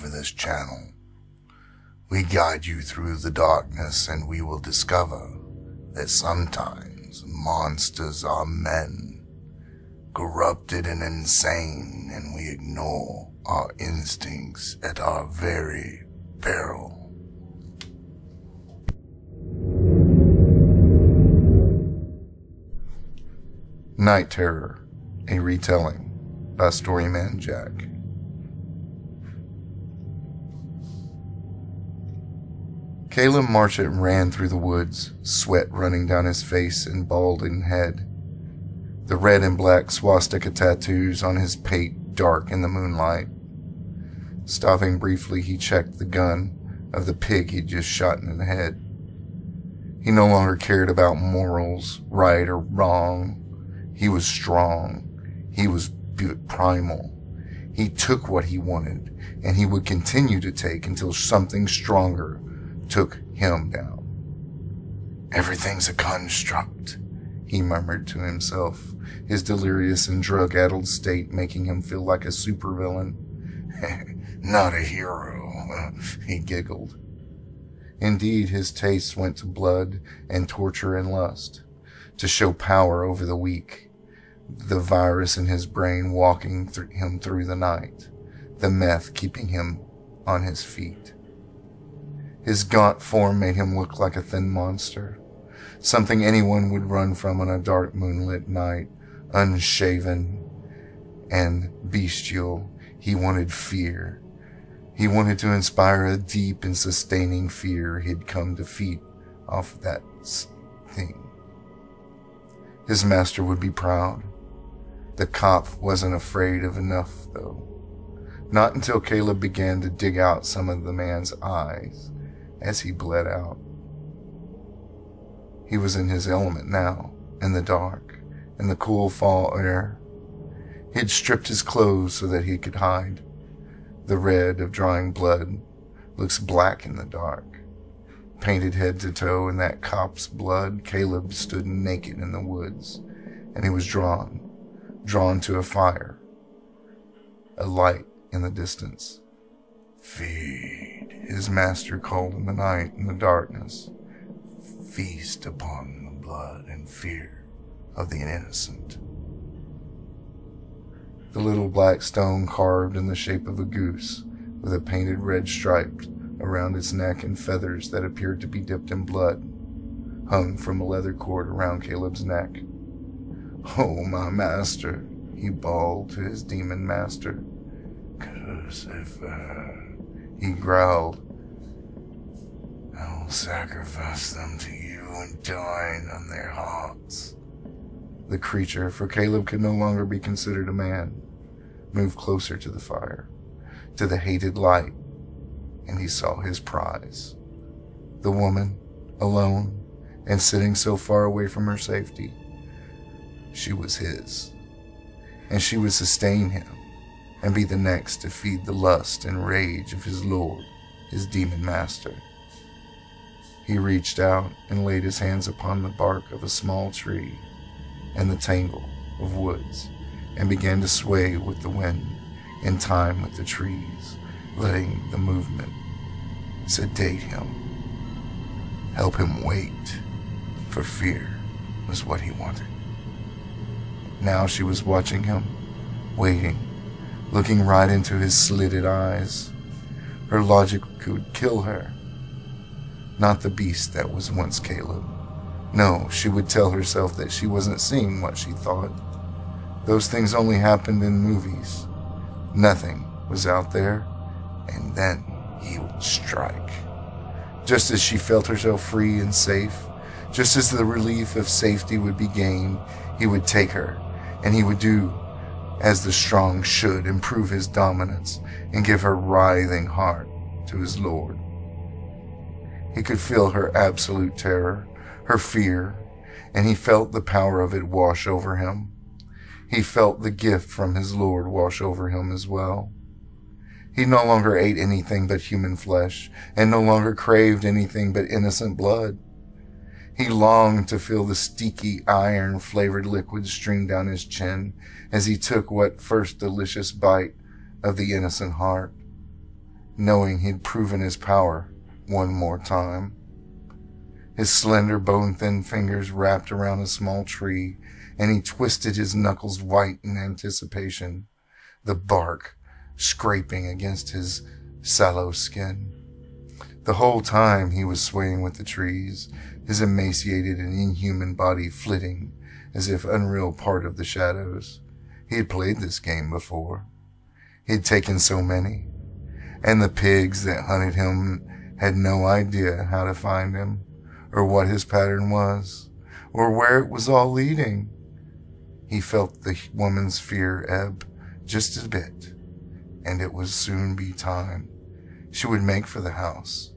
over this channel. We guide you through the darkness, and we will discover that sometimes monsters are men, corrupted and insane, and we ignore our instincts at our very peril. Night Terror, a retelling by StoryMan-Jack. Caleb Marchant ran through the woods, sweat running down his face and balding head. The red and black swastika tattoos on his pate dark in the moonlight. Stopping briefly, he checked the gun of the pig he'd just shot in the head. He no longer cared about morals, right or wrong. He was strong. He was primal. He took what he wanted, and he would continue to take until something stronger took him down. Everything's a construct, he murmured to himself, his delirious and drug-addled state making him feel like a supervillain. Not a hero, he giggled. Indeed, his tastes went to blood and torture and lust, to show power over the weak, the virus in his brain walking him through the night, the meth keeping him on his feet. His gaunt form made him look like a thin monster, something anyone would run from on a dark moonlit night, unshaven and bestial. He wanted fear. He wanted to inspire a deep and sustaining fear he'd come to feed off that thing. His master would be proud. The cop wasn't afraid of enough, though. Not until Caleb began to dig out some of the man's eyes as he bled out. He was in his element now, in the dark, in the cool fall air. He'd stripped his clothes so that he could hide. The red of drying blood looks black in the dark. Painted head to toe in that cop's blood, Caleb stood naked in the woods, and he was drawn to a fire, a light in the distance. Feed, his master called in the night, in the darkness. Feast upon the blood and fear of the innocent. The little black stone carved in the shape of a goose, with a painted red stripe around its neck and feathers that appeared to be dipped in blood, hung from a leather cord around Caleb's neck. Oh, my master, he bawled to his demon master. Lucifer, he growled. I will sacrifice them to you and dine on their hearts. The creature, for Caleb could no longer be considered a man, moved closer to the fire, to the hated light, and he saw his prize. The woman, alone, and sitting so far away from her safety. She was his, and she would sustain him and be the next to feed the lust and rage of his lord, his demon master. He reached out and laid his hands upon the bark of a small tree and the tangle of woods, and began to sway with the wind in time with the trees, letting the movement sedate him, help him wait, for fear was what he wanted. Now she was watching him, waiting, looking right into his slitted eyes. Her logic could kill her. Not the beast that was once Caleb. No, she would tell herself that she wasn't seeing what she thought. Those things only happened in movies. Nothing was out there, and then he would strike. Just as she felt herself free and safe, just as the relief of safety would be gained, he would take her, and he would do as the strong should, improve his dominance and give her writhing heart to his lord. He could feel her absolute terror, her fear, and he felt the power of it wash over him. He felt the gift from his lord wash over him as well. He no longer ate anything but human flesh, and no longer craved anything but innocent blood. He longed to feel the sticky, iron-flavored liquid stream down his chin as he took what first delicious bite of the innocent heart. knowing he'd proven his power one more time. His slender, bone-thin fingers wrapped around a small tree, and he twisted his knuckles white in anticipation, the bark scraping against his sallow skin. The whole time he was swaying with the trees, his emaciated and inhuman body flitting as if unreal part of the shadows. He had played this game before. He had taken so many, and the pigs that hunted him had no idea how to find him, or what his pattern was, or where it was all leading. He felt the woman's fear ebb just a bit, and it would soon be time. She would make for the house,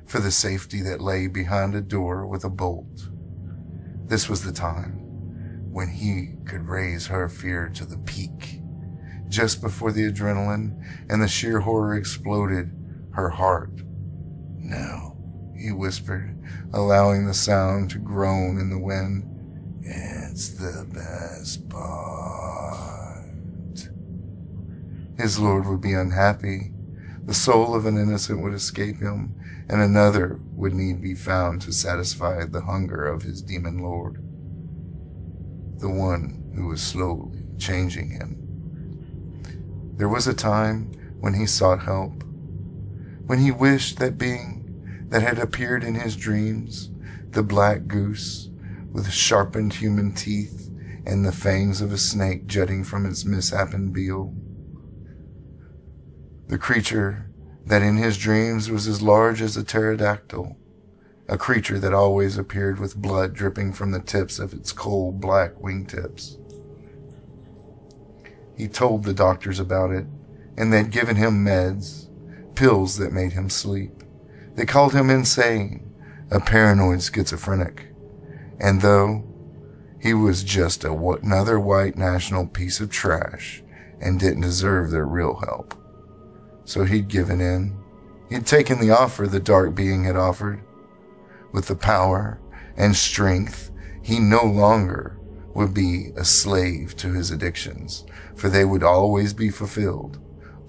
for the safety that lay behind a door with a bolt. This was the time when he could raise her fear to the peak. Just before the adrenaline and the sheer horror exploded, her heart. "No," he whispered, allowing the sound to groan in the wind. "It's the best part." His lord would be unhappy. The soul of an innocent would escape him, and another would need be found to satisfy the hunger of his demon lord, the one who was slowly changing him. There was a time when he sought help, when he wished that being that had appeared in his dreams, the black goose with sharpened human teeth and the fangs of a snake jutting from its misshapen bill. The creature that in his dreams was as large as a pterodactyl, a creature that always appeared with blood dripping from the tips of its cold black wingtips. He told the doctors about it, and they'd given him meds, pills that made him sleep. They called him insane, a paranoid schizophrenic. And though he was just another white national piece of trash and didn't deserve their real help, so he'd given in. He'd taken the offer the dark being had offered. With the power and strength, he no longer would be a slave to his addictions, for they would always be fulfilled,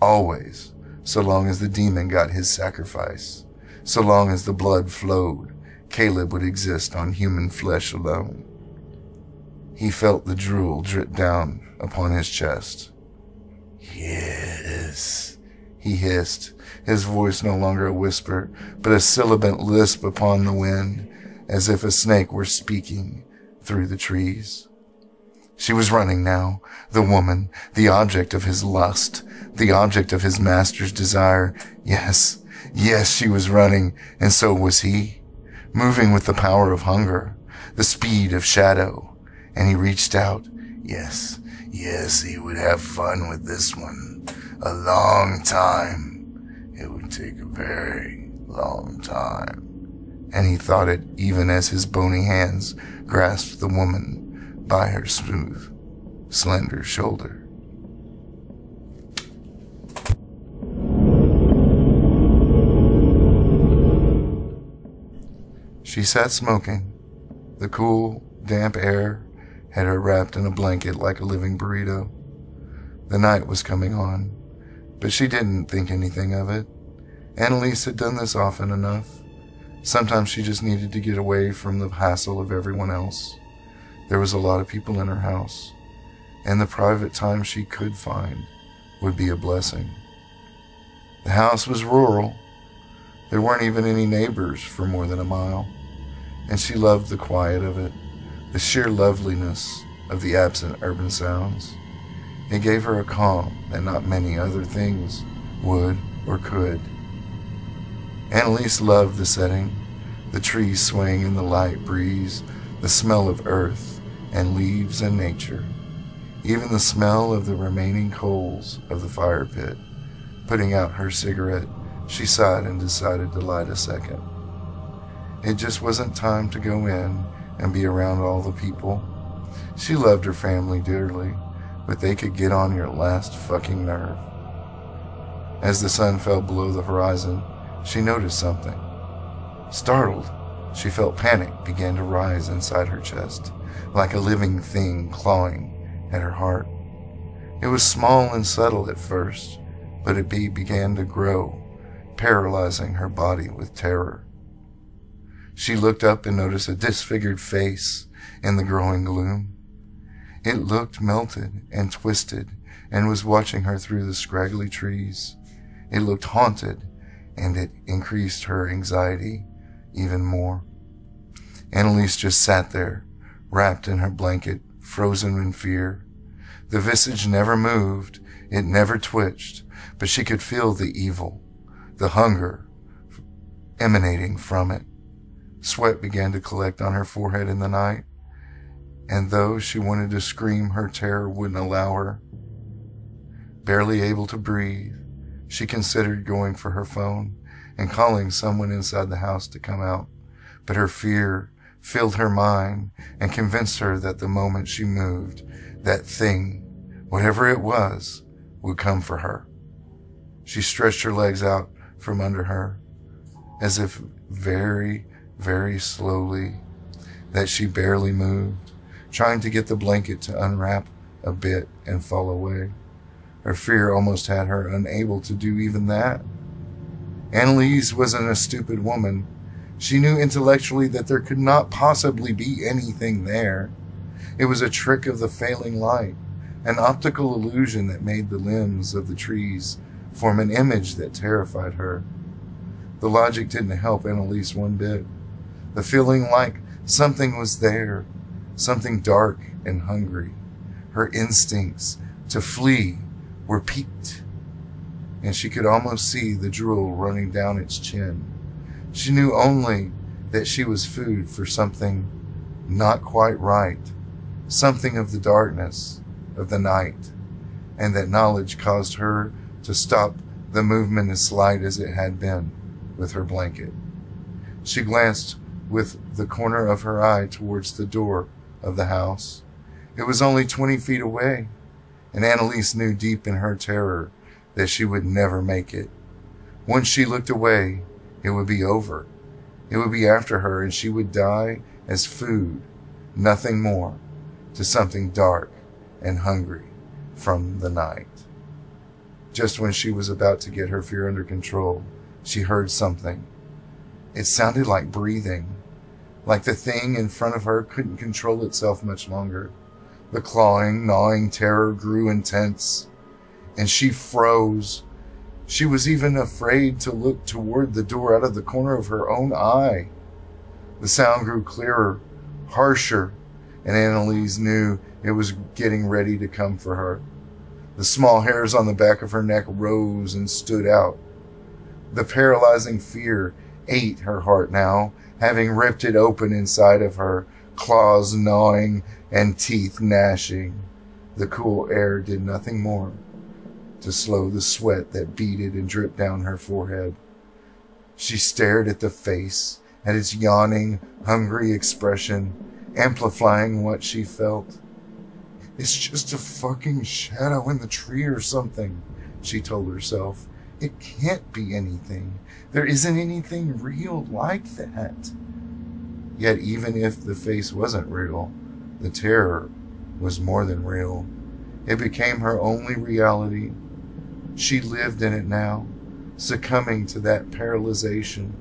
always, so long as the demon got his sacrifice. So long as the blood flowed, Caleb would exist on human flesh alone. He felt the drool drip down upon his chest. "Yes," he hissed, his voice no longer a whisper, but a sibilant lisp upon the wind, as if a snake were speaking through the trees. She was running now, the woman, the object of his lust, the object of his master's desire. Yes, she was running, and so was he, moving with the power of hunger, the speed of shadow, and he reached out. Yes, he would have fun with this one. A long time. It would take a very long time. And he thought it even as his bony hands grasped the woman by her smooth, slender shoulder. She sat smoking. The cool, damp air had her wrapped in a blanket like a living burrito. The night was coming on, but she didn't think anything of it. Annalise had done this often enough. Sometimes she just needed to get away from the hassle of everyone else. There was a lot of people in her house, and the private time she could find would be a blessing. The house was rural. There weren't even any neighbors for more than a mile, and she loved the quiet of it, the sheer loveliness of the absent urban sounds. It gave her a calm that not many other things would or could. Annalise loved the setting, the trees swaying in the light breeze, the smell of earth and leaves and nature, even the smell of the remaining coals of the fire pit. Putting out her cigarette, she sighed and decided to light a second. It just wasn't time to go in and be around all the people. She loved her family dearly, but they could get on your last fucking nerve. As the sun fell below the horizon, she noticed something. Startled, she felt panic began to rise inside her chest, like a living thing clawing at her heart. It was small and subtle at first, but it began to grow, paralyzing her body with terror. She looked up and noticed a disfigured face in the growing gloom. It looked melted and twisted and was watching her through the scraggly trees. It looked haunted, and it increased her anxiety even more. Annalise just sat there, wrapped in her blanket, frozen in fear. The visage never moved, it never twitched, but she could feel the evil, the hunger emanating from it. Sweat began to collect on her forehead in the night, and though she wanted to scream, her terror wouldn't allow her. Barely able to breathe, she considered going for her phone and calling someone inside the house to come out, but her fear filled her mind and convinced her that the moment she moved, that thing, whatever it was, would come for her. She stretched her legs out from under her, as if very, very slowly, that she barely moved, trying to get the blanket to unwrap a bit and fall away. Her fear almost had her unable to do even that. Annalise wasn't a stupid woman. She knew intellectually that there could not possibly be anything there. It was a trick of the failing light, an optical illusion that made the limbs of the trees form an image that terrified her. The logic didn't help Annalise one bit. The feeling like something was there, something dark and hungry. Her instincts to flee were piqued, and she could almost see the drool running down its chin. She knew only that she was food for something not quite right, something of the darkness of the night, and that knowledge caused her to stop the movement as slight as it had been with her blanket. She glanced with the corner of her eye towards the door of the house. It was only 20 feet away, and Annalise knew deep in her terror that she would never make it. Once she looked away, it would be over. It would be after her, and she would die as food, nothing more, to something dark and hungry from the night. Just when she was about to get her fear under control, she heard something. It sounded like breathing, like the thing in front of her couldn't control itself much longer. The clawing, gnawing terror grew intense, and she froze. She was even afraid to look toward the door out of the corner of her own eye. The sound grew clearer, harsher, and Annalise knew it was getting ready to come for her. The small hairs on the back of her neck rose and stood out. The paralyzing fear ate her heart now, having ripped it open inside of her, claws gnawing and teeth gnashing. The cool air did nothing more to slow the sweat that beaded and dripped down her forehead. She stared at the face, at its yawning, hungry expression, amplifying what she felt. "It's just a fucking shadow in the tree or something," she told herself. "It can't be anything. There isn't anything real like that." Yet even if the face wasn't real, the terror was more than real. It became her only reality. She lived in it now, succumbing to that paralyzation.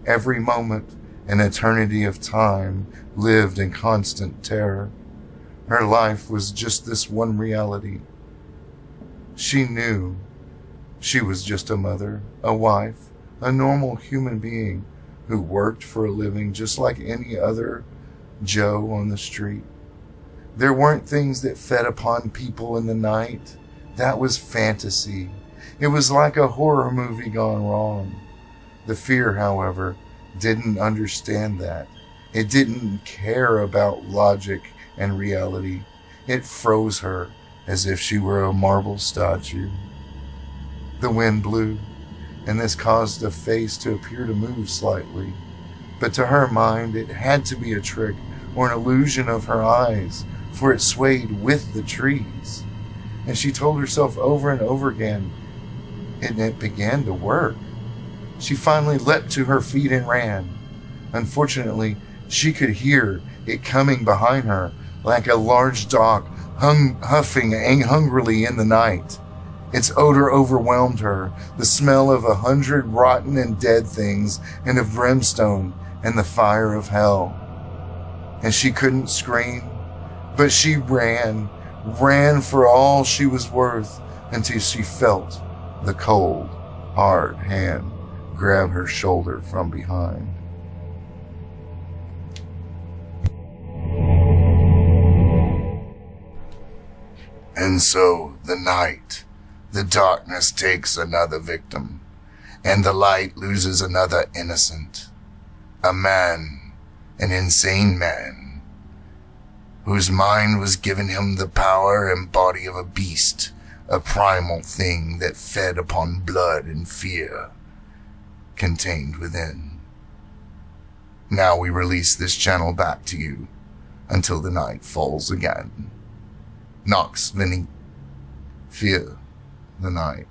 Every moment, an eternity of time, lived in constant terror. Her life was just this one reality. She knew she was just a mother, a wife, a normal human being who worked for a living just like any other Joe on the street. There weren't things that fed upon people in the night. That was fantasy. It was like a horror movie gone wrong. The fear, however, didn't understand that. It didn't care about logic and reality. It froze her as if she were a marble statue. The wind blew, and this caused the face to appear to move slightly. But to her mind, it had to be a trick or an illusion of her eyes, for it swayed with the trees. And she told herself over and over again, and it began to work. She finally leapt to her feet and ran. Unfortunately, she could hear it coming behind her, like a large dog huffing hungrily in the night. Its odor overwhelmed her, the smell of 100 rotten and dead things, and of brimstone and the fire of hell. And she couldn't scream, but she ran for all she was worth, until she felt the cold, hard hand grab her shoulder from behind. And so the night, the darkness takes another victim, and the light loses another innocent. A man, an insane man, whose mind was given him the power and body of a beast, a primal thing that fed upon blood and fear contained within. Now we release this channel back to you until the night falls again. Nox Vini, fear the night.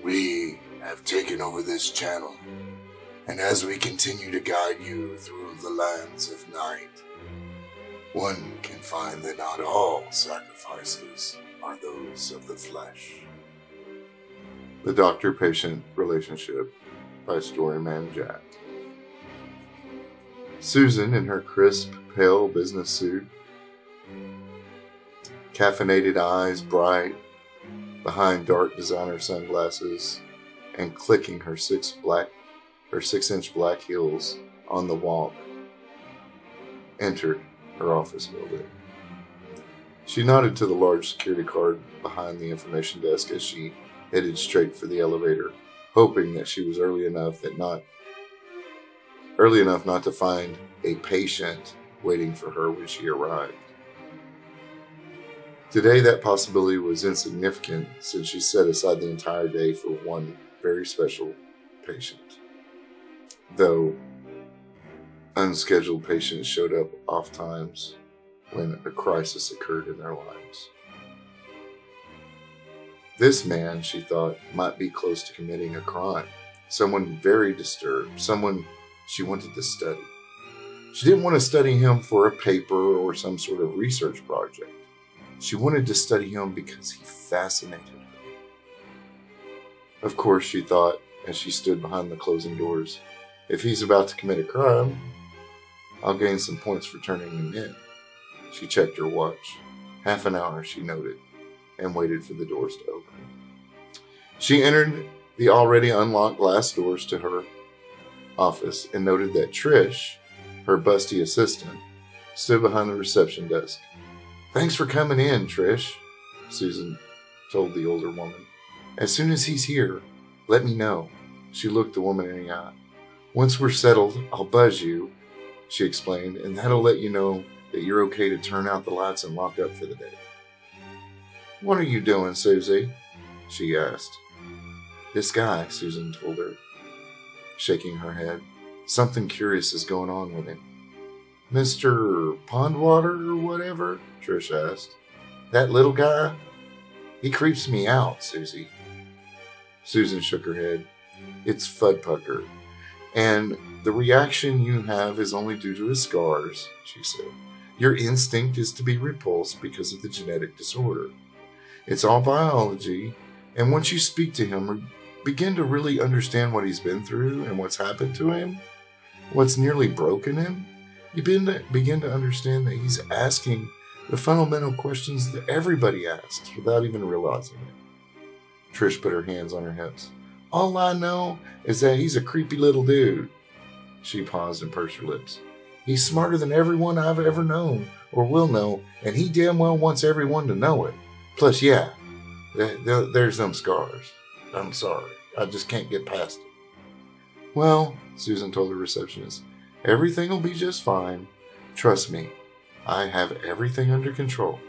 We have taken over this channel, and as we continue to guide you through the lands of night, one can find that not all sacrifices are those of the flesh. The Doctor-Patient Relationship by StoryMan-Jack. Susan, in her crisp, pale business suit, caffeinated eyes bright behind dark designer sunglasses, and clicking her 6-inch black heels on the walk, entered her office building. She nodded to the large security card behind the information desk as she headed straight for the elevator, hoping that she was early enough not to find a patient waiting for her when she arrived. Today, that possibility was insignificant since she set aside the entire day for one very special patient. Though unscheduled patients showed up oftentimes when a crisis occurred in their lives. This man, she thought, might be close to committing a crime. Someone very disturbed, someone she wanted to study. She didn't want to study him for a paper or some sort of research project. She wanted to study him because he fascinated her. Of course, she thought, as she stood behind the closing doors, if he's about to commit a crime, I'll gain some points for turning him in. She checked her watch. Half an hour, she noted, and waited for the doors to open. She entered the already unlocked glass doors to her office and noted that Trish, her busty assistant, stood behind the reception desk. "Thanks for coming in, Trish," Susan told the older woman. "As soon as he's here, let me know." She looked the woman in the eye. "Once we're settled, I'll buzz you," she explained, "and that'll let you know that you're okay to turn out the lights and lock up for the day." "What are you doing, Susie?" she asked. "This guy," Susan told her, shaking her head. "Something curious is going on with him." "Mr. Pondwater or whatever?" Trish asked. "That little guy? He creeps me out, Susie." Susan shook her head. "It's Fudpucker, and the reaction you have is only due to his scars," she said. "Your instinct is to be repulsed because of the genetic disorder. It's all biology, and once you speak to him, begin to really understand what he's been through and what's happened to him, what's nearly broken him, you begin to understand that he's asking the fundamental questions that everybody asks without even realizing it." Trish put her hands on her hips. "All I know is that he's a creepy little dude." She paused and pursed her lips. "He's smarter than everyone I've ever known or will know, and he damn well wants everyone to know it. Plus, yeah, there's them scars. I'm sorry, I just can't get past it." "Well," Susan told the receptionist, "everything will be just fine. Trust me, I have everything under control."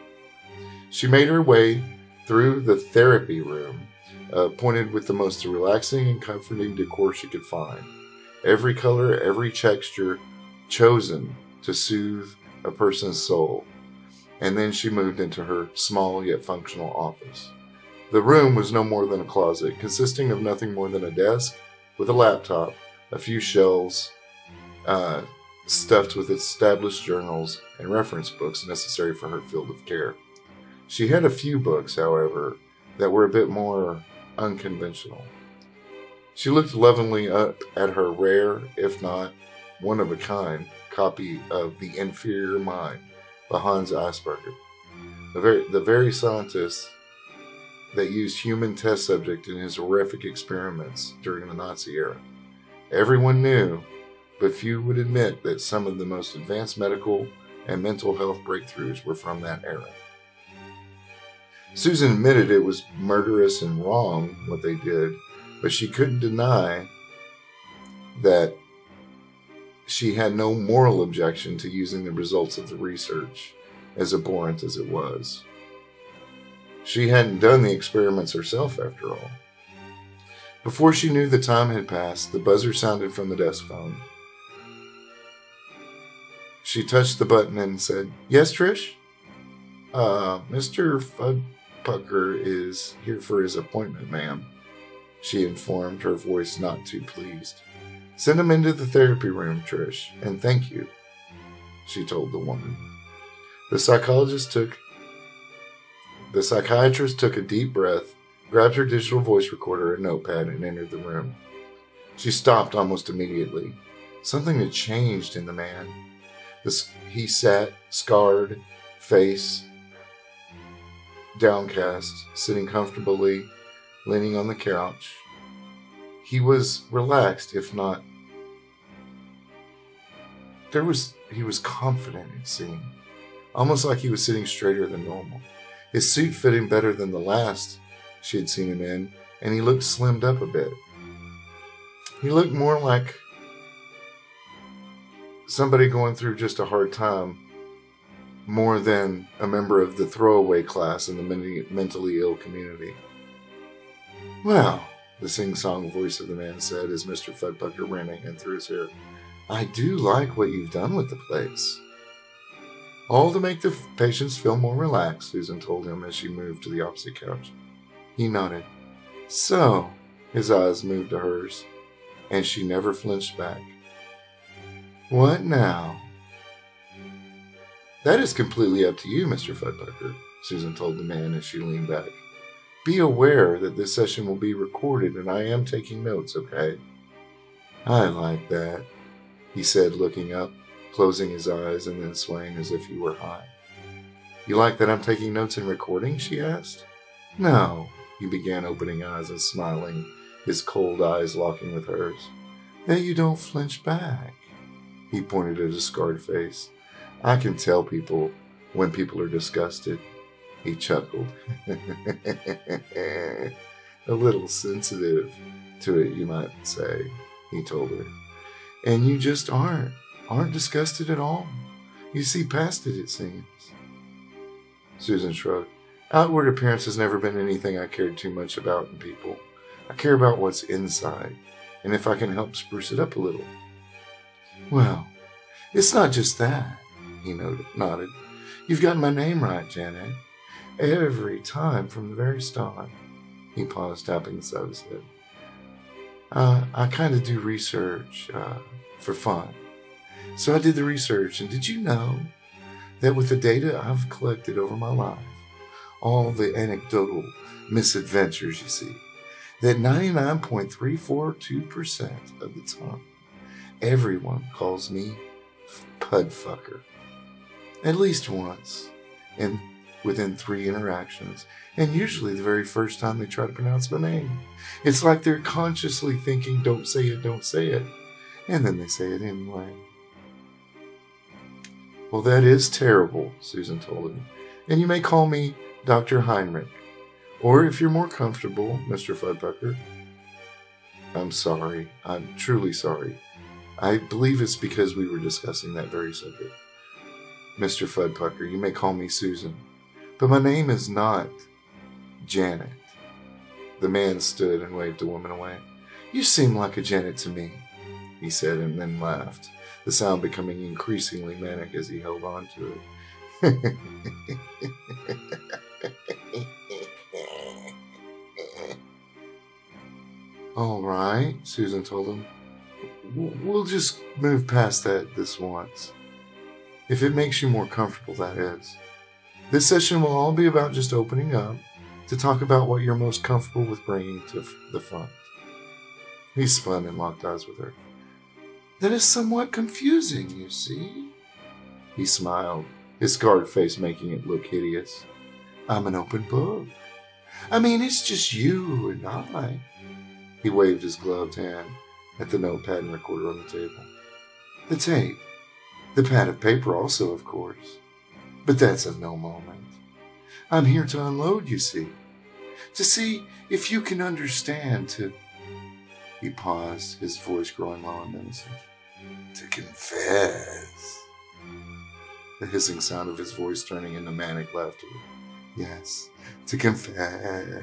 She made her way through the therapy room, pointed with the most relaxing and comforting decor she could find. Every color, every texture chosen to soothe a person's soul. And then she moved into her small yet functional office. The room was no more than a closet, consisting of nothing more than a desk with a laptop, a few shelves stuffed with established journals and reference books necessary for her field of care. She had a few books, however, that were a bit more unconventional. She looked lovingly up at her rare, if not one-of-a-kind, copy of The Inferior Mind by Hans Asperger, the very scientist that used human test subjects in his horrific experiments during the Nazi era. Everyone knew, but few would admit that some of the most advanced medical and mental health breakthroughs were from that era. Susan admitted it was murderous and wrong what they did, but she couldn't deny that she had no moral objection to using the results of the research, as abhorrent as it was. She hadn't done the experiments herself, after all. Before she knew the time had passed, the buzzer sounded from the desk phone. She touched the button and said, "Yes, Trish? Mr. Fudpucker is here for his appointment, ma'am," she informed, her voice not too pleased. "Send him into the therapy room, Trish, and thank you," she told the woman. The psychiatrist took a deep breath, grabbed her digital voice recorder and notepad, and entered the room. She stopped almost immediately. Something had changed in the man. He sat, scarred, face downcast, sitting comfortably, leaning on the couch. He was relaxed, if not... He was confident, it seemed. Almost like he was sitting straighter than normal. His suit fit him better than the last she had seen him in, and he looked slimmed up a bit. He looked more like somebody going through just a hard time, more than a member of the throwaway class in the mentally ill community. "Well," the sing-song voice of the man said as Mr. Fudpucker ran a hand through his hair, "I do like what you've done with the place." "All to make the patients feel more relaxed," Susan told him as she moved to the opposite couch. He nodded. "So," his eyes moved to hers, and she never flinched back. "What now?" "That is completely up to you, Mr. Fudpucker," Susan told the man as she leaned back. "Be aware that this session will be recorded, and I am taking notes, okay?" "I like that," he said, looking up, closing his eyes and then swaying as if he were high. "You like that I'm taking notes and recording?" she asked. "No," he began, opening eyes and smiling, his cold eyes locking with hers. "That you don't flinch back." He pointed at his scarred face. "I can tell people when people are disgusted." He chuckled. "A little sensitive to it, you might say," he told her. "And you just aren't disgusted at all. You see past it seems." Susan shrugged. "Outward appearance has never been anything I cared too much about in people. I care about what's inside, and if I can help spruce it up a little." "Well, it's not just that," he nodded. "You've got my name right, Janet. Every time from the very start." He paused, tapping the side of his head. I kind of do research for fun. So I did the research, and did you know that with the data I've collected over my life, all the anecdotal misadventures you see, that 99.342% of the time, everyone calls me Pudfucker. At least once, and within 3 interactions, and usually the very first time they try to pronounce my name. It's like they're consciously thinking, don't say it, and then they say it anyway. "Well, that is terrible," Susan told him, "and you may call me Dr. Heinrich, or if you're more comfortable, Mr. Fudpucker." "I'm sorry. I'm truly sorry. I believe it's because we were discussing that very subject. Mr. Fudpucker, you may call me Susan, but my name is not Janet. The man stood and waved the woman away. You seem like a Janet to me, he said, and then laughed, the sound becoming increasingly manic as he held on to it. All right, Susan told him. We'll just move past that this once. If it makes you more comfortable, that is. This session will all be about just opening up to talk about what you're most comfortable with bringing to the front. He spun and locked eyes with her. That is somewhat confusing, you see. He smiled, his scarred face making it look hideous. I'm an open book. I mean, it's just you and I. He waved his gloved hand at the notepad and recorder on the table. The tape. The pad of paper also, of course. But that's of no moment. I'm here to unload, you see. To see if you can understand, to... He paused, his voice growing low and menacing. To confess. The hissing sound of his voice turning into manic laughter. Yes, to confess.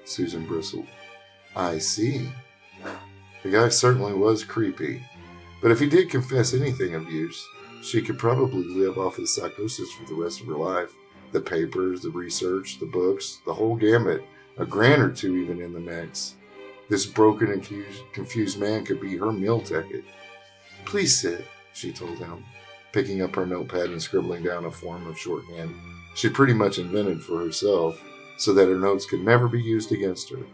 Susan bristled. I see. The guy certainly was creepy. But if he did confess anything of use, she could probably live off his psychosis for the rest of her life. The papers, the research, the books, the whole gamut. A grand or two even in the mix. This broken and confused man could be her meal ticket. Please sit, she told him, picking up her notepad and scribbling down a form of shorthand she pretty much invented for herself so that her notes could never be used against her.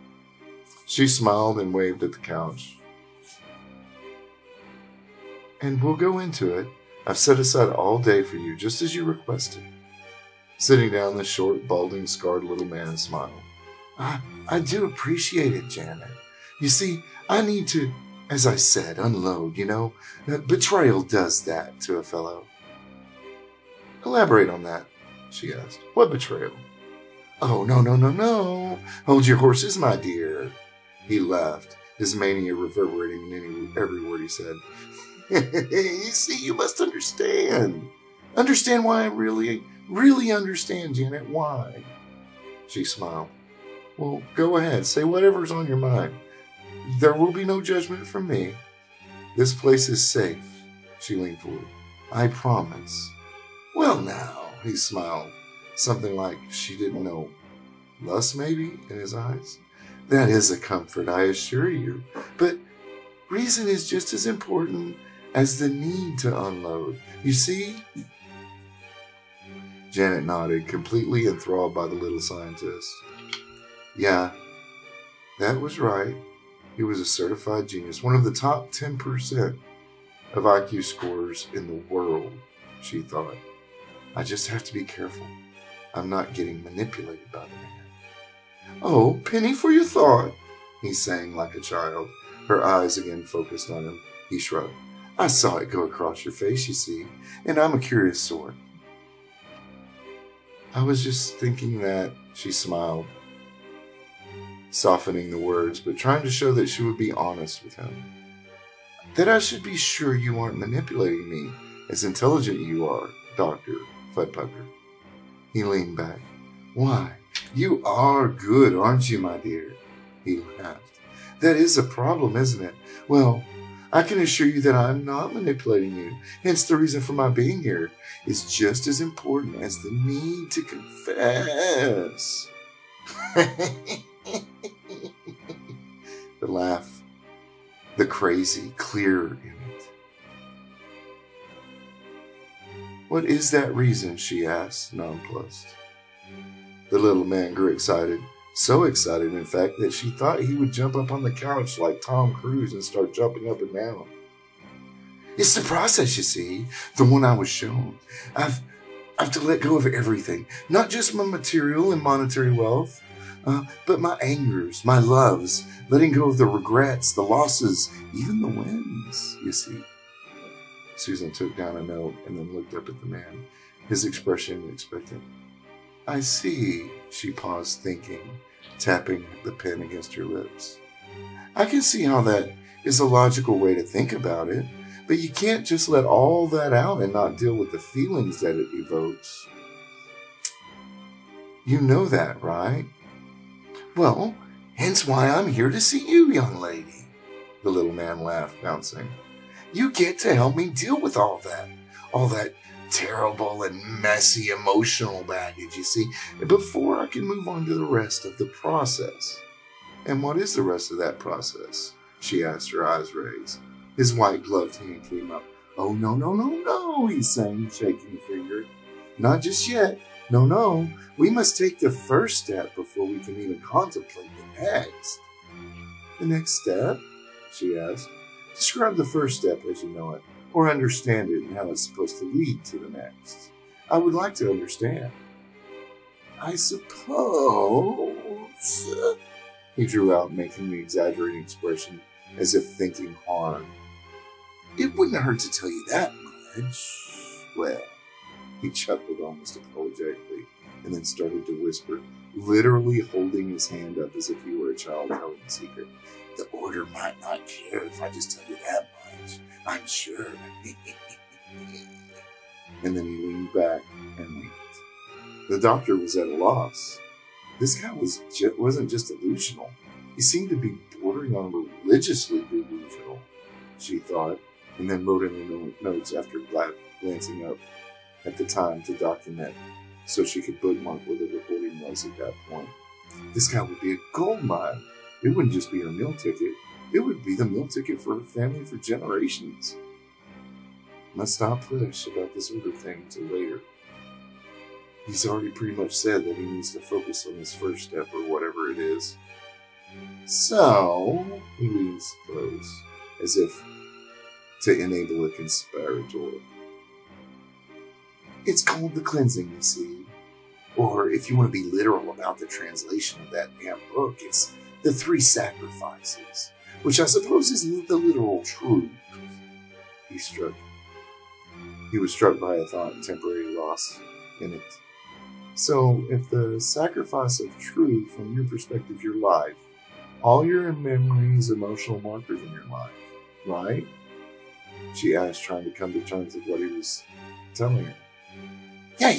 She smiled and waved at the couch. And we'll go into it. I've set aside all day for you, just as you requested. Sitting down, the short, balding, scarred little man smiled. I do appreciate it, Janet. You see, I need to, as I said, unload, you know. Betrayal does that to a fellow. Elaborate on that, she asked. What betrayal? Oh, no. Hold your horses, my dear. He laughed, his mania reverberating in every word he said. You see, you must understand. Understand why I really understand, Janet. Why? She smiled. Well, go ahead. Say whatever's on your mind. There will be no judgment from me. This place is safe. She leaned forward. I promise. Well, now, he smiled. Something like she didn't know. Lust, maybe, in his eyes? That is a comfort, I assure you. But reason is just as important as the need to unload. You see? Janet nodded, completely enthralled by the little scientist. Yeah, that was right. He was a certified genius, one of the top 10% of IQ scores in the world, she thought. I just have to be careful. I'm not getting manipulated by the man. Oh, penny for your thought, he sang like a child, her eyes again focused on him. He shrugged. I saw it go across your face, you see, and I'm a curious sort. I was just thinking that, she smiled, softening the words, but trying to show that she would be honest with him. That I should be sure you aren't manipulating me, as intelligent you are, Dr. Fudpucker. He leaned back. Why, you are good, aren't you, my dear? He laughed. That is a problem, isn't it? Well, I can assure you that I'm not manipulating you. Hence the reason for my being here is just as important as the need to confess. The laugh, the crazy, clear in it. What is that reason? She asked, nonplussed. The little man grew excited, so excited, in fact, that she thought he would jump up on the couch like Tom Cruise and start jumping up and down. It's the process, you see, the one I was shown. I've to let go of everything, not just my material and monetary wealth, but my angers, my loves, letting go of the regrets, the losses, even the wins, you see. Susan took down a note and then looked up at the man, his expression expectant. I see, she paused, thinking, tapping the pen against her lips. I can see how that is a logical way to think about it, But you can't just let all that out and not deal with the feelings that it evokes. You know that, right? Well, hence why I'm here to see you, young lady. The little man laughed, bouncing. You get to help me deal with all that terrible and messy emotional baggage, you see, before I can move on to the rest of the process. And what is the rest of that process? She asked, her eyes raised. His white gloved hand came up. Oh, no, he sang, shaking a finger. Not just yet. No, we must take the first step before we can even contemplate the next. The next step? She asked. Describe the first step as you know it, or understand it and how it's supposed to lead to the next. I would like to understand. I suppose... He drew out, making the exaggerating expression as if thinking hard. It wouldn't hurt to tell you that much. Well, he chuckled almost apologetically and then started to whisper, literally holding his hand up as if he were a child telling a secret. The order might not care if I just tell you that much. I'm sure. And then he leaned back and winked. The doctor was at a loss. This guy wasn't just delusional. He seemed to be bordering on religiously delusional, she thought, and then wrote in the notes after glancing up at the time to document so she could bookmark where the recording was at that point. This guy would be a gold mine. It wouldn't just be her meal ticket. It would be the meal ticket for her family for generations. Must not push about this order thing until later. He's already pretty much said that he needs to focus on his first step or whatever it is. So, he leans close, as if to enable a conspirator. It's called the cleansing, you see. Or, if you want to be literal about the translation of that damn book, it's the 3 sacrifices, which I suppose is the literal truth. He was struck by a thought and temporary loss in it. So, if the sacrifice of truth, from your perspective, your life, all your memories, emotional markers in your life, right? She asked, trying to come to terms with what he was telling her. Yeah,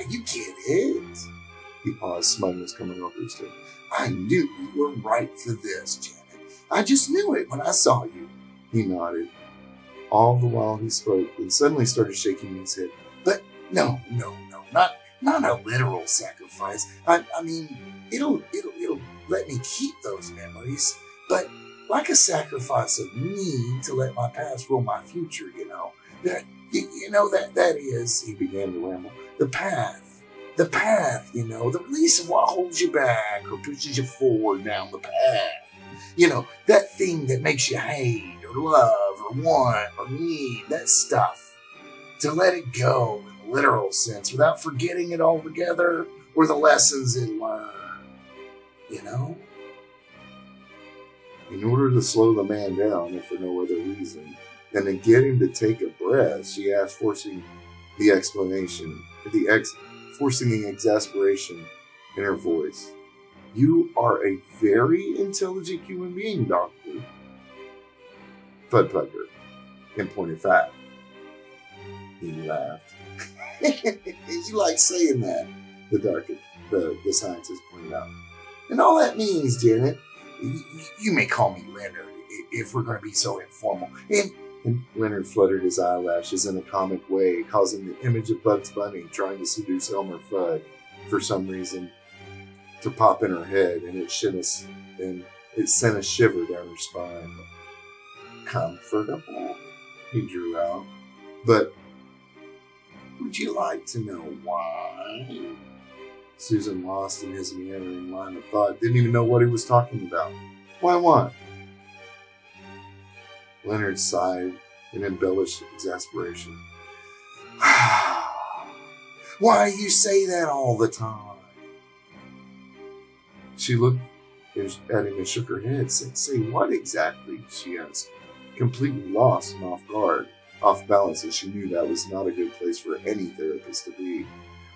you get it. He paused, smugness coming over his head. I knew you were right for this, Janet. I just knew it when I saw you. He nodded. All the while he spoke, and suddenly started shaking his head. But no, not a literal sacrifice. I mean, it'll let me keep those memories, but like a sacrifice of me to let my past rule my future, you know. That is, he began to ramble, the path, you know, the release of what holds you back or pushes you forward down the path. You know, that thing that makes you hate or love or want or need, that stuff. To let it go in the literal sense without forgetting it altogether or the lessons it learned. You know? In order to slow the man down, if for no other reason, and to get him to take a breath, she asked, forcing the exasperation in her voice. You are a very intelligent human being, Doctor. Fudpugger, in point of fact. He laughed. You like saying that, the scientist pointed out. And all that means, Janet, you may call me Leonard if we're going to be so informal. And Leonard fluttered his eyelashes in a comic way, causing the image of Bugs Bunny trying to seduce Elmer Fudd for some reason to pop in her head, and it sent a shiver down her spine. Comfortable, he drew out. But would you like to know why? Susan, lost in his meandering line of thought, didn't even know what he was talking about. Why what? Leonard sighed in embellished exasperation. Why you say that all the time? She looked at him and shook her head. Say what exactly? She asked, completely lost and off balance, and she knew that was not a good place for any therapist to be.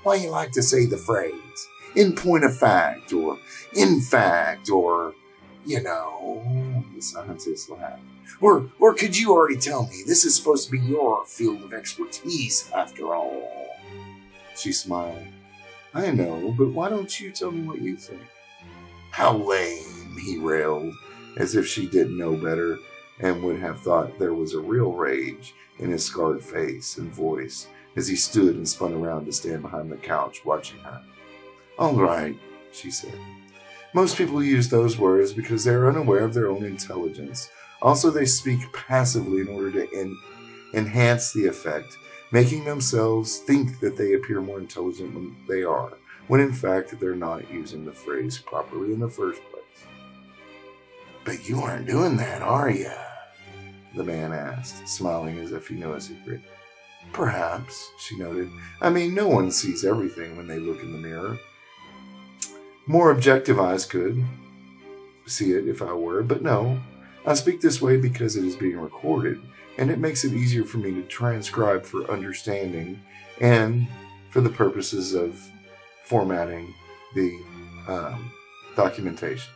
Why you like to say the phrase, in point of fact, or in fact, or The scientist laughed. Or could you already tell me this is supposed to be your field of expertise after all? She smiled. I know, but why don't you tell me what you think? How lame, he railed, as if she didn't know better and would have thought there was a real rage in his scarred face and voice as he stood and spun around to stand behind the couch watching her. All right, she said. Most people use those words because they are unaware of their own intelligence. Also, they speak passively in order to enhance the effect, making themselves think that they appear more intelligent than they are, when in fact they're not using the phrase properly in the first place. But you aren't doing that, are you? The man asked, smiling as if he knew a secret. Perhaps, she noted. I mean, no one sees everything when they look in the mirror. More objective eyes could see it if I were, but no. I speak this way because it is being recorded, and it makes it easier for me to transcribe for understanding and for the purposes of formatting the documentation.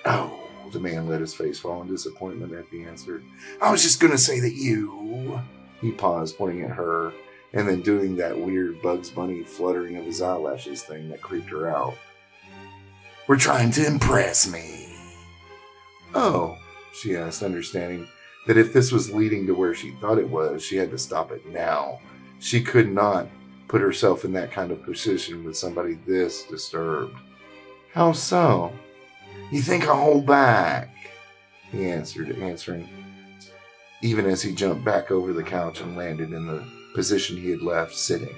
Oh, the man let his face fall in disappointment at the answer. I was just going to say that you... He paused, pointing at her, and then doing that weird Bugs Bunny fluttering of his eyelashes thing that creeped her out. We're trying to impress me. Oh, she asked, understanding that if this was leading to where she thought it was, she had to stop it now. She could not put herself in that kind of position with somebody this disturbed. How so? You think I hold back? He answering, even as he jumped back over the couch and landed in the position he had left sitting.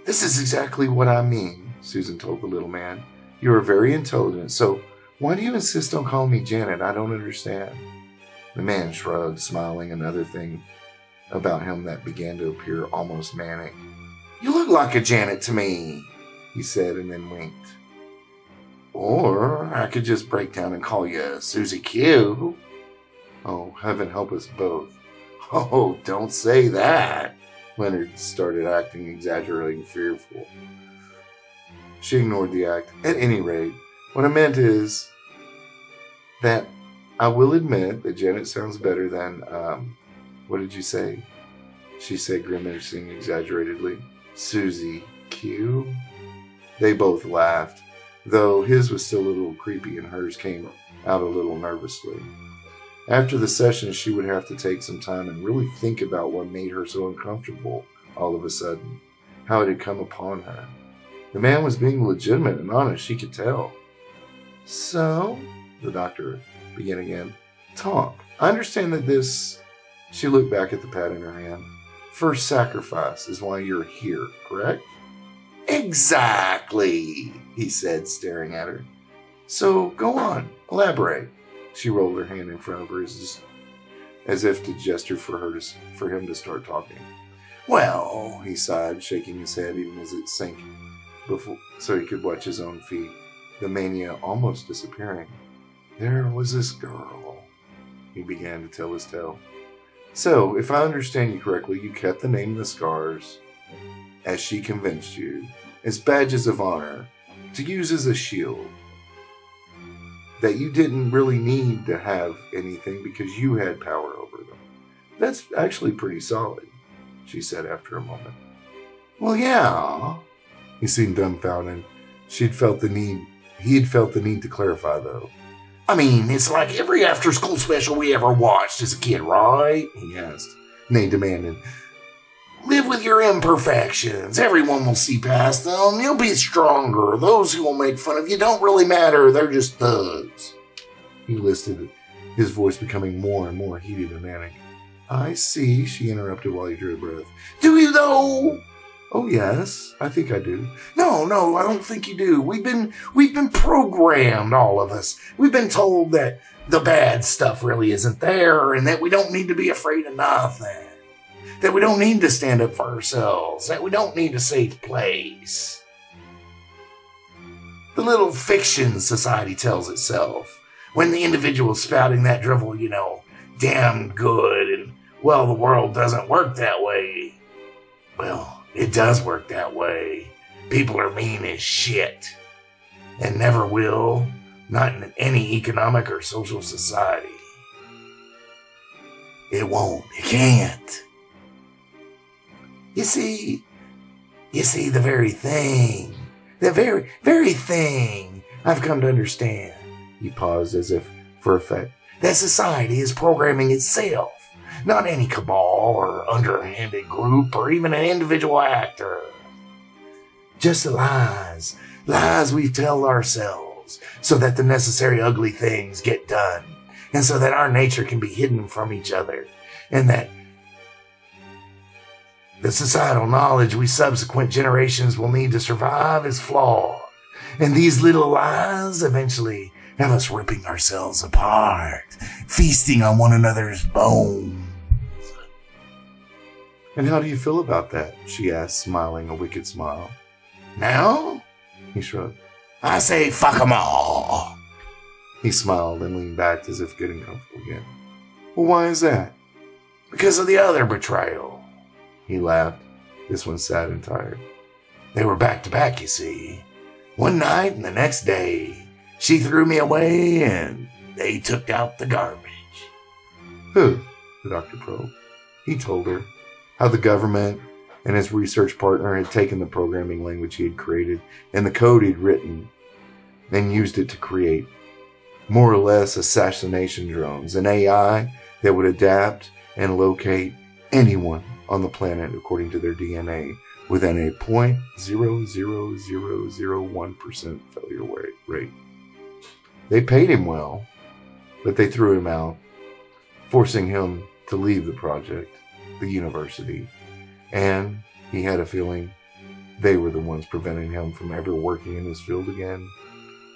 This is exactly what I mean, Susan told the little man. You are very intelligent, so why do you insist on calling me Janet? I don't understand. The man shrugged, smiling, another thing about him that began to appear almost manic. You look like a Janet to me, he said, and then winked. Or I could just break down and call you Susie Q. Oh, heaven help us both. Oh, don't say that. Leonard started acting exaggerating fearful. She ignored the act. At any rate, what I meant is that I will admit that Janet sounds better than, what did you say? She said, grimacing exaggeratedly. Susie Q. They both laughed, though his was still a little creepy and hers came out a little nervously. After the session, she would have to take some time and really think about what made her so uncomfortable all of a sudden, how it had come upon her. The man was being legitimate and honest, she could tell. So, the doctor began again. Talk. I understand that this... She looked back at the pad in her hand. First sacrifice is why you're here, correct? Exactly, he said, staring at her. So, go on. Elaborate. She rolled her hand in front of her as if to gesture for him to start talking. Well, he sighed, shaking his head even as it sank so he could watch his own feet, the mania almost disappearing. There was this girl, he began to tell his tale. So, if I understand you correctly, you kept the name and the scars, as she convinced you, as badges of honor, to use as a shield. That you didn't really need to have anything because you had power over them. That's actually pretty solid, she said after a moment. Well, yeah. He seemed dumbfounded. He had felt the need to clarify, though. I mean, it's like every after-school special we ever watched as a kid, right? He asked. Nay demanded. Live with your imperfections. Everyone will see past them. You'll be stronger. Those who will make fun of you don't really matter. They're just thugs. He listed, his voice becoming more and more heated and manic. I see, she interrupted while he drew a breath. Do you, though? Oh, yes, I think I do. No, I don't think you do. We've been programmed, all of us. We've been told that the bad stuff really isn't there and that we don't need to be afraid of nothing. That we don't need to stand up for ourselves. That we don't need to save the place. The little fiction society tells itself. When the individual's spouting that drivel, damn good, and, well, the world doesn't work that way. Well, it does work that way. People are mean as shit. and never will, not in any economic or social society. It won't. It can't. You see, the very thing I've come to understand, he paused as if for effect, that society is programming itself, not any cabal or underhanded group or even an individual actor. Just the lies we tell ourselves so that the necessary ugly things get done and so that our nature can be hidden from each other and that the societal knowledge we subsequent generations will need to survive is flawed. And these little lies eventually have us ripping ourselves apart, feasting on one another's bones. And how do you feel about that? She asked, smiling a wicked smile. Now? He shrugged. I say fuck 'em all. He smiled and leaned back as if getting comfortable again. Well, why is that? Because of the other betrayal. He laughed. This one sad and tired. They were back to back, you see. One night and the next day, she threw me away and they took out the garbage. Who? The doctor probed. He told her how the government and his research partner had taken the programming language he had created and the code he'd written and used it to create more or less assassination drones, an AI that would adapt and locate anyone on the planet according to their DNA within a 0.00001% failure rate. They paid him well, but they threw him out, forcing him to leave the project, the university, and he had a feeling they were the ones preventing him from ever working in his field again.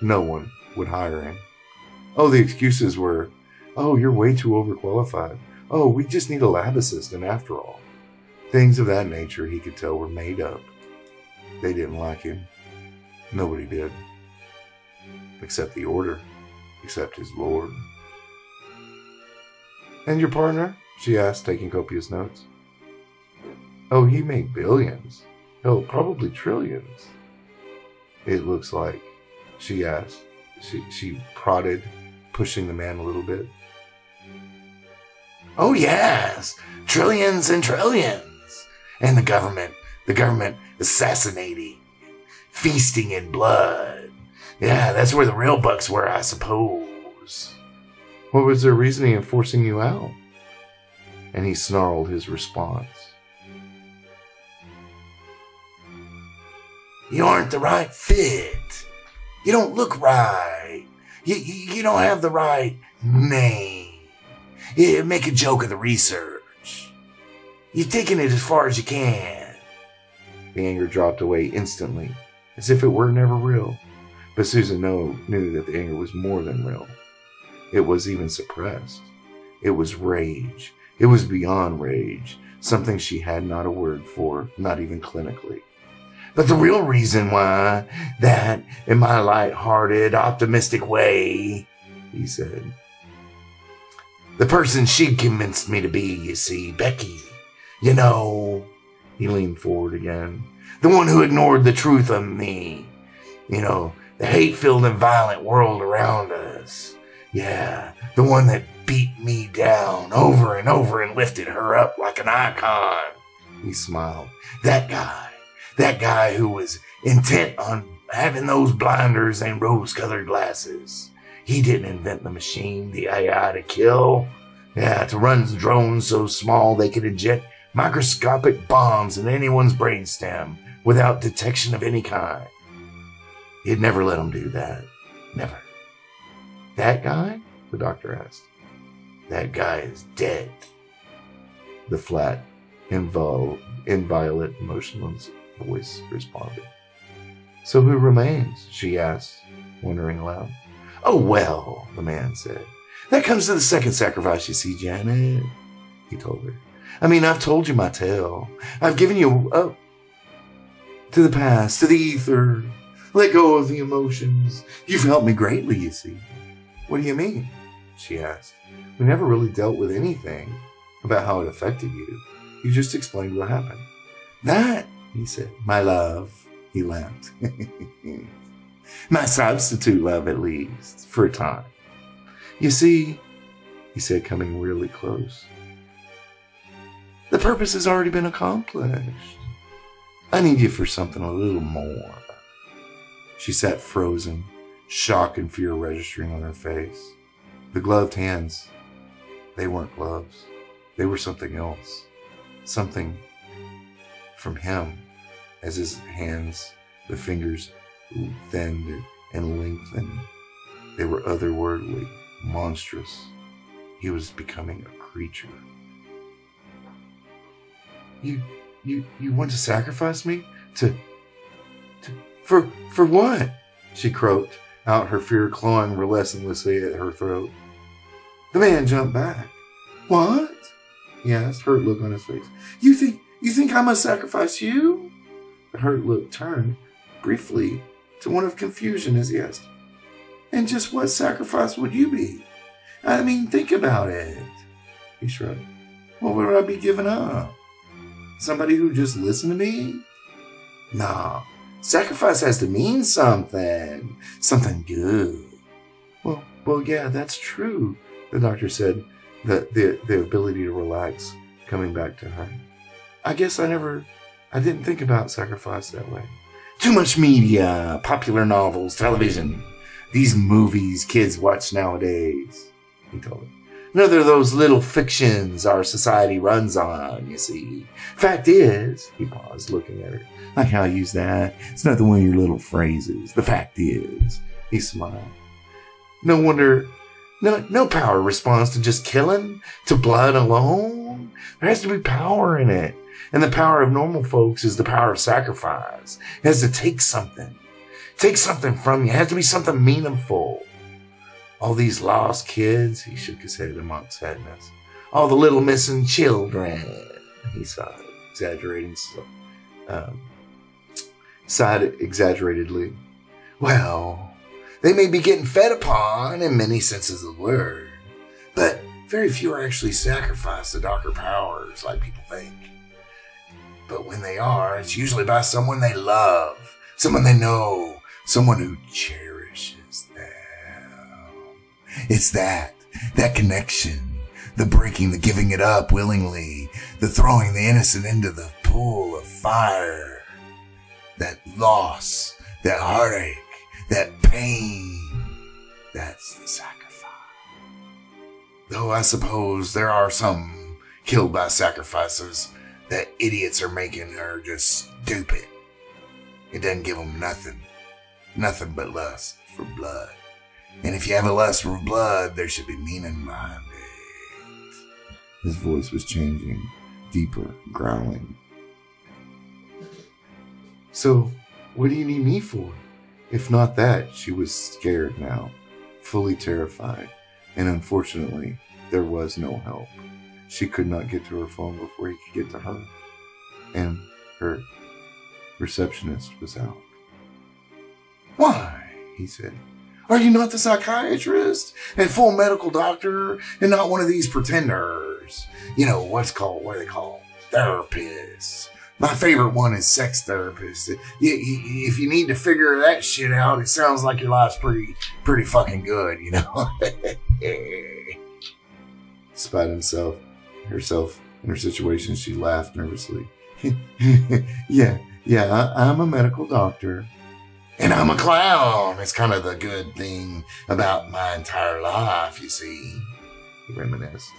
No one would hire him. Oh, the excuses were, oh, you're way too overqualified. Oh, we just need a lab assistant after all. Things of that nature he could tell were made up. They didn't like him. Nobody did. Except the order. Except his lord. And your partner? She asked, taking copious notes. Oh, he made billions. Hell, probably trillions. It looks like, she asked. She prodded, pushing the man a little bit. Oh, yes. Trillions and trillions. And the government assassinating, feasting in blood. Yeah, that's where the real bucks were, I suppose. What was their reasoning in forcing you out? And he snarled his response. You aren't the right fit. You don't look right. You don't have the right name. You make a joke of the research. You're taking it as far as you can. The anger dropped away instantly, as if it were never real. But Susan knew that the anger was more than real. It was even suppressed. It was rage. It was beyond rage, something she had not a word for, not even clinically. But the real reason why, that in my light-hearted, optimistic way, he said, the person she convinced me to be, you see, Becky, you know, he leaned forward again, the one who ignored the truth of me, you know, the hate-filled and violent world around us. Yeah, the one that beat me down over and over and lifted her up like an icon. He smiled. That guy who was intent on having those blinders and rose-colored glasses. He didn't invent the machine, the AI to kill. Yeah, to run drones so small they could inject microscopic bombs in anyone's brainstem without detection of any kind. He'd never let them do that. Never. That guy? The doctor asked. That guy is dead. The flat, inviolate, emotionless voice responded. So who remains? She asked, wondering aloud. Oh, well, the man said. That comes to the second sacrifice, you see, Janet, he told her. I mean, I've told you my tale. I've given you up to the past, to the ether. Let go of the emotions. You've helped me greatly, you see. What do you mean? She asked. We never really dealt with anything about how it affected you. You just explained what happened. That, he said, my love, he laughed. My substitute love, at least, for a time. You see, he said, coming really close, the purpose has already been accomplished. I need you for something a little more. She sat frozen, shock and fear registering on her face. The gloved hands, they weren't gloves. They were something else. Something from him. As his hands, the fingers thinned and lengthened. They were otherworldly, monstrous. He was becoming a creature. You want to sacrifice me? For what? She croaked out, her fear clawing relentlessly at her throat. The man jumped back. What? He asked, hurt look on his face. You think I must sacrifice you? The hurt look turned briefly to one of confusion as he asked, and just what sacrifice would you be? I mean, think about it. He shrugged. What would I be giving up? Somebody who just listened to me? Nah, sacrifice has to mean something. Something good. Well, yeah, that's true, the doctor said, the ability to relax coming back to her. I guess I didn't think about sacrifice that way. Too much media, popular novels, television, these movies kids watch nowadays, he told her. Another of those little fictions our society runs on, you see. Fact is, he paused, looking at her. Like how I use that. It's not one of your little phrases. The fact is, he smiled. No wonder, no power responds to just killing, to blood alone. There has to be power in it. And the power of normal folks is the power of sacrifice. It has to take something. Take something from you. It has to be something meaningful. All these lost kids, he shook his head amongst sadness. All the little missing children, he sighed, sighed exaggeratedly. Well, they may be getting fed upon in many senses of the word, but very few are actually sacrificed to darker powers like people think. But when they are, it's usually by someone they love, someone they know, someone who cherishes them. It's that connection, the breaking, the giving it up willingly, the throwing the innocent into the pool of fire, that loss, that heartache, that pain, that's the sacrifice. Though I suppose there are some killed by sacrifices that idiots are making are just stupid. It doesn't give them nothing but lust for blood. And if you have a lust for blood, there should be meaning behind it. His voice was changing, deeper, growling. So, what do you need me for? If not that, she was scared now, fully terrified, and unfortunately, there was no help. She could not get to her phone before he could get to her, and her receptionist was out. Why? He said. Are you not the psychiatrist and full medical doctor and not one of these pretenders? You know, what are they called? Therapists. My favorite one is sex therapist. If you need to figure that shit out, it sounds like your life's pretty fucking good, you know? Despite herself, and her situation, she laughed nervously. Yeah, I'm a medical doctor. And I'm a clown. It's kind of the good thing about my entire life, you see. He reminisced.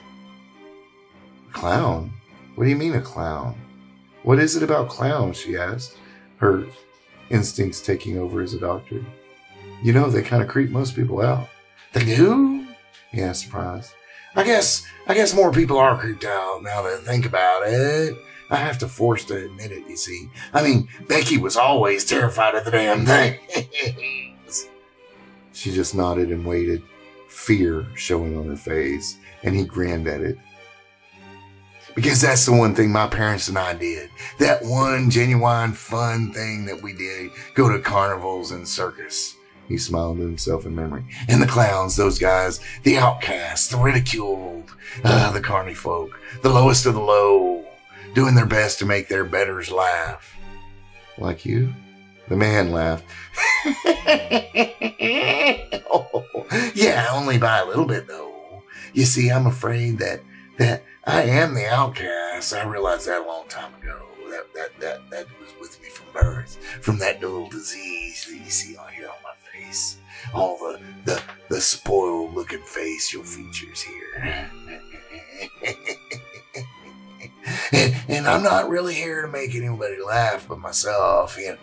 A clown? What do you mean a clown? What is it about clowns, she asked, her instincts taking over as a doctor. You know, they kind of creep most people out. They do? He asked, surprised. I guess more people are creeped out now that I think about it. I have to force to admit it, you see. I mean, Becky was always terrified of the damn thing. She just nodded and waited, fear showing on her face, and he grinned at it. Because that's the one thing my parents and I did. That one genuine fun thing that we did. Go to carnivals and circus. He smiled to himself in memory. And the clowns, those guys, the outcasts, the ridiculed, the carny folk, the lowest of the low, doing their best to make their betters laugh. Like you? The man laughed. Oh, yeah, only by a little bit, though. You see, I'm afraid that I am the outcast. I realized that a long time ago. That was with me from birth, from that little disease that you see on here on my face. All the spoiled looking facial features here. And I'm not really here to make anybody laugh but myself, you know.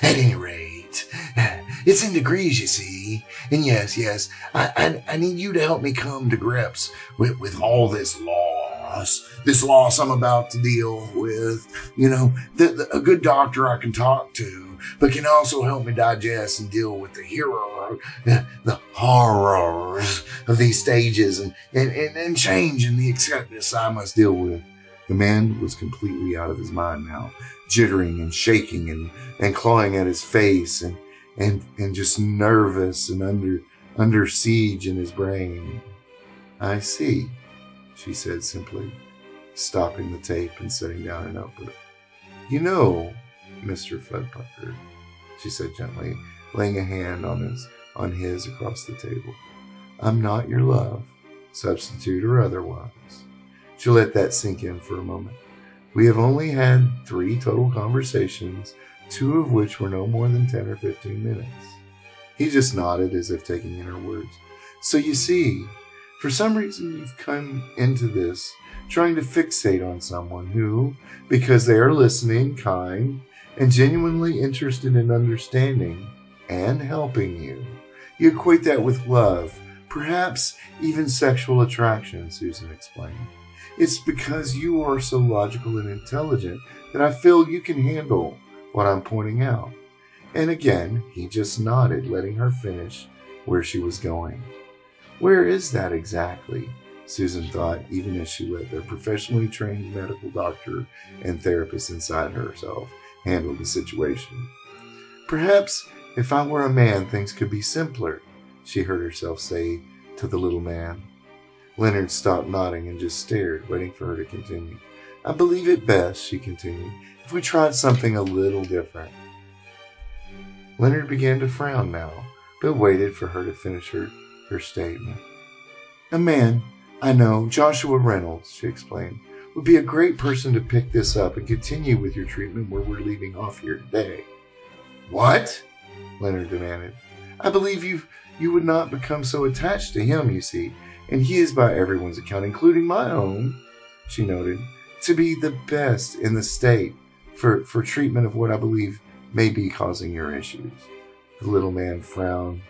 At any rate, it's in degrees, you see. And yes, I need you to help me come to grips with all this loss. This loss I'm about to deal with. You know, a good doctor I can talk to, but can also help me digest and deal with the horrors of these stages and change and the acceptance I must deal with. The man was completely out of his mind now, jittering and shaking and clawing at his face and just nervous and under siege in his brain. I see, she said simply, stopping the tape and setting down her notebook. You know, Mr. Fudpucker, she said gently, laying a hand on his across the table. I'm not your love, substitute or otherwise. She let that sink in for a moment. We have only had 3 total conversations, 2 of which were no more than 10 or 15 minutes. He just nodded as if taking in her words. So you see, for some reason you've come into this trying to fixate on someone who, because they are listening, kind, and genuinely interested in understanding and helping you, you equate that with love, perhaps even sexual attraction, Susan explained. It's because you are so logical and intelligent that I feel you can handle what I'm pointing out. And again, he just nodded, letting her finish where she was going. Where is that exactly? Susan thought, even as she let the professionally trained medical doctor and therapist inside herself handle the situation. Perhaps if I were a man, things could be simpler, she heard herself say to the little man. Leonard stopped nodding and just stared, waiting for her to continue. I believe it best, she continued, if we tried something a little different. Leonard began to frown now, but waited for her to finish her statement. A man, I know, Joshua Reynolds, she explained, would be a great person to pick this up and continue with your treatment where we're leaving off here today. What? Leonard demanded. I believe you would not become so attached to him, you see, and he is by everyone's account, including my own, she noted, to be the best in the state for treatment of what I believe may be causing your issues. The little man frowned,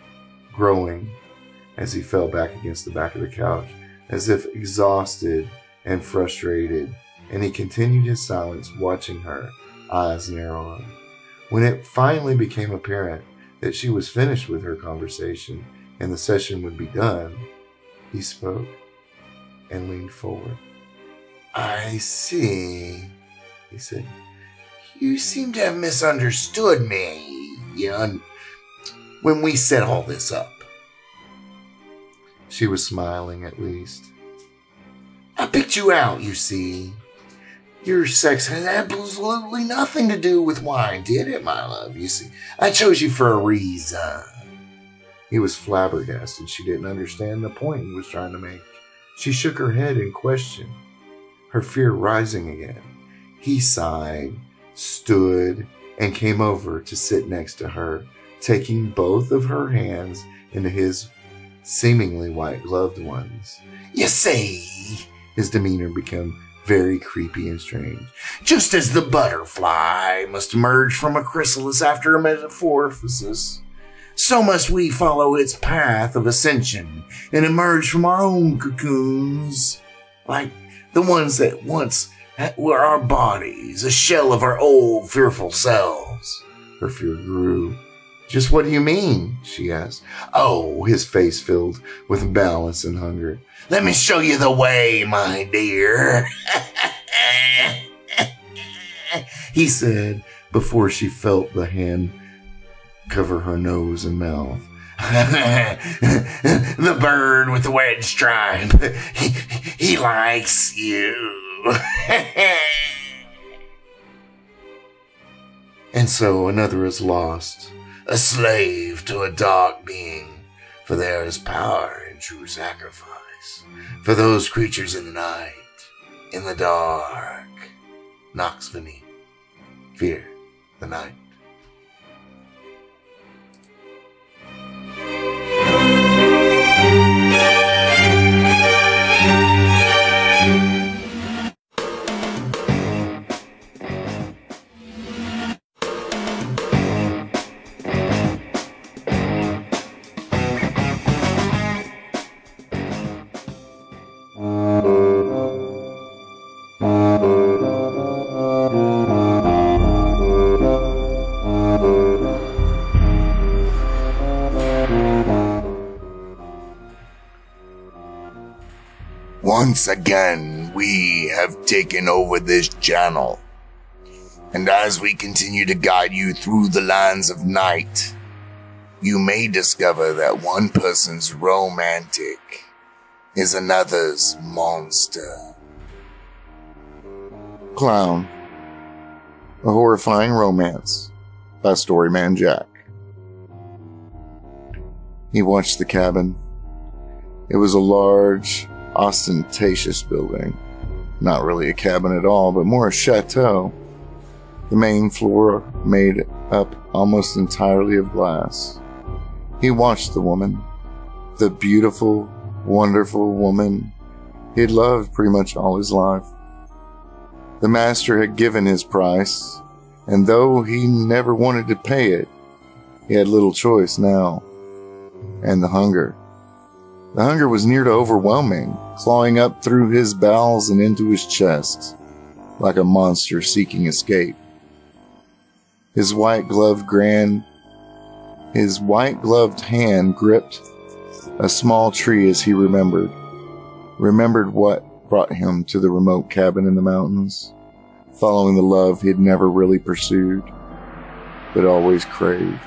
growing, as he fell back against the back of the couch, as if exhausted and frustrated, and he continued his silence, watching her, eyes narrowing. When it finally became apparent that she was finished with her conversation and the session would be done, he spoke and leaned forward. I see, he said. You seem to have misunderstood me, when we set all this up. She was smiling, at least. I picked you out, you see. Your sex had absolutely nothing to do with wine, did it, my love? You see, I chose you for a reason. He was flabbergasted. She didn't understand the point he was trying to make. She shook her head in question, her fear rising again. He sighed, stood, and came over to sit next to her, taking both of her hands into his seemingly white-gloved ones. You see, his demeanor became very creepy and strange. Just as the butterfly must emerge from a chrysalis after a metamorphosis, so must we follow its path of ascension and emerge from our own cocoons, like the ones that once were our bodies, a shell of our old fearful selves. Her fear grew. Just what do you mean? She asked. Oh, his face filled with balance and hunger. Let me show you the way, my dear, he said, before she felt the hand cover her nose and mouth. The bird with the wedge stripe. He likes you. And so another is lost, a slave to a dark being, for there is power in true sacrifice. For those creatures in the night, in the dark, Nox Vini, fear the night. Once again, we have taken over this channel. And as we continue to guide you through the lands of night, you may discover that one person's romantic is another's monster. Clown, a horrifying romance by StoryMan-Jack. He watched the cabin. It was a large, ostentatious building. Not really a cabin at all, but more a chateau. The main floor made up almost entirely of glass. He watched the woman, the beautiful, wonderful woman he'd loved pretty much all his life. The master had given his price, and though he never wanted to pay it, he had little choice now. And the hunger. The hunger was near to overwhelming, clawing up through his bowels and into his chest, like a monster seeking escape. His white-gloved hand gripped a small tree as he remembered what brought him to the remote cabin in the mountains, following the love he'd never really pursued, but always craved.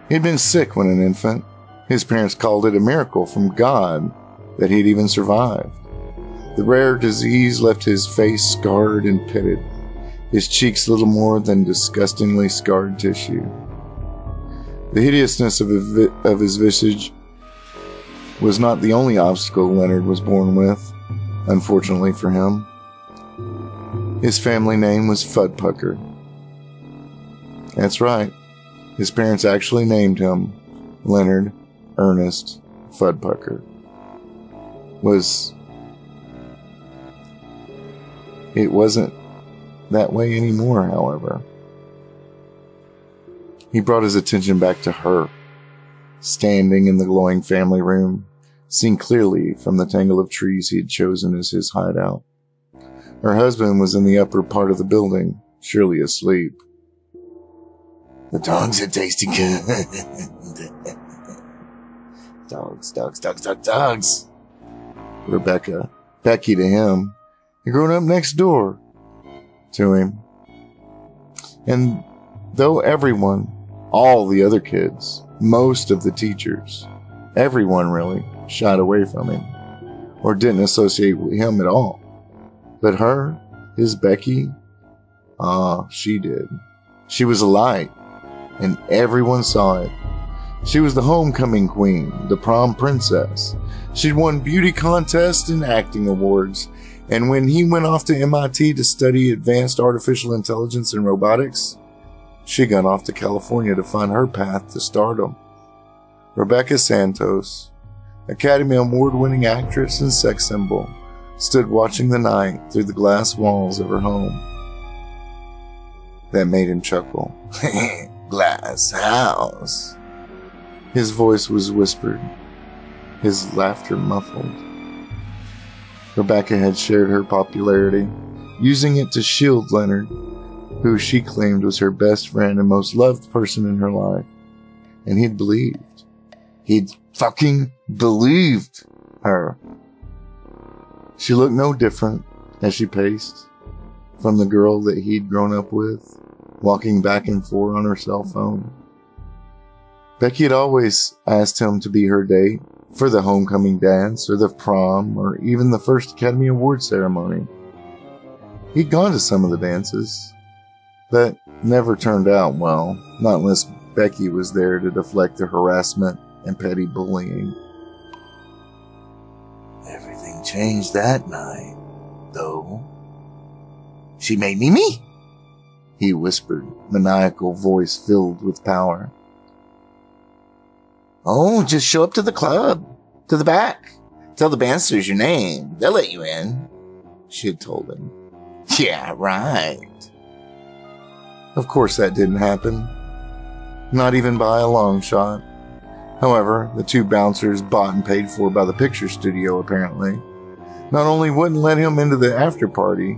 He'd been sick when an infant. His parents called it a miracle from God that he'd even survived. The rare disease left his face scarred and pitted, his cheeks little more than disgustingly scarred tissue. The hideousness of his visage was not the only obstacle Leonard was born with, unfortunately for him. His family name was Fudpucker. That's right, his parents actually named him Leonard Ernest Fudpucker. It wasn't that way anymore, however. He brought his attention back to her, standing in the glowing family room, seen clearly from the tangle of trees he had chosen as his hideout. Her husband was in the upper part of the building, surely asleep. The dogs are tasting good. Dogs. Becky to him, had grown up next door to him. And though everyone, all the other kids, most of the teachers, everyone really, shied away from him, or didn't associate with him at all. But her, his Becky, she did. She was a light, and everyone saw it. She was the homecoming queen, the prom princess. She'd won beauty contests and acting awards, and when he went off to MIT to study advanced artificial intelligence and robotics, she got off to California to find her path to stardom. Rebecca Santos, Academy Award-winning actress and sex symbol, stood watching the night through the glass walls of her home. That made him chuckle. Glass house. His voice was whispered, his laughter muffled. Rebecca had shared her popularity, using it to shield Leonard, who she claimed was her best friend and most loved person in her life. And he'd believed. He'd fucking believed her. She looked no different as she paced from the girl that he'd grown up with, walking back and forth on her cell phone. Becky had always asked him to be her date for the homecoming dance or the prom or even the first Academy Award ceremony. He'd gone to some of the dances, That never turned out well, not unless Becky was there to deflect the harassment and petty bullying. Everything changed that night, though. She made me, he whispered, maniacal voice filled with power. Oh, just show up to the club, to the back. Tell the bouncers your name. They'll let you in, she had told him. Yeah, right. Of course that didn't happen. Not even by a long shot. However, the two bouncers bought and paid for by the picture studio apparently not only wouldn't let him into the after party,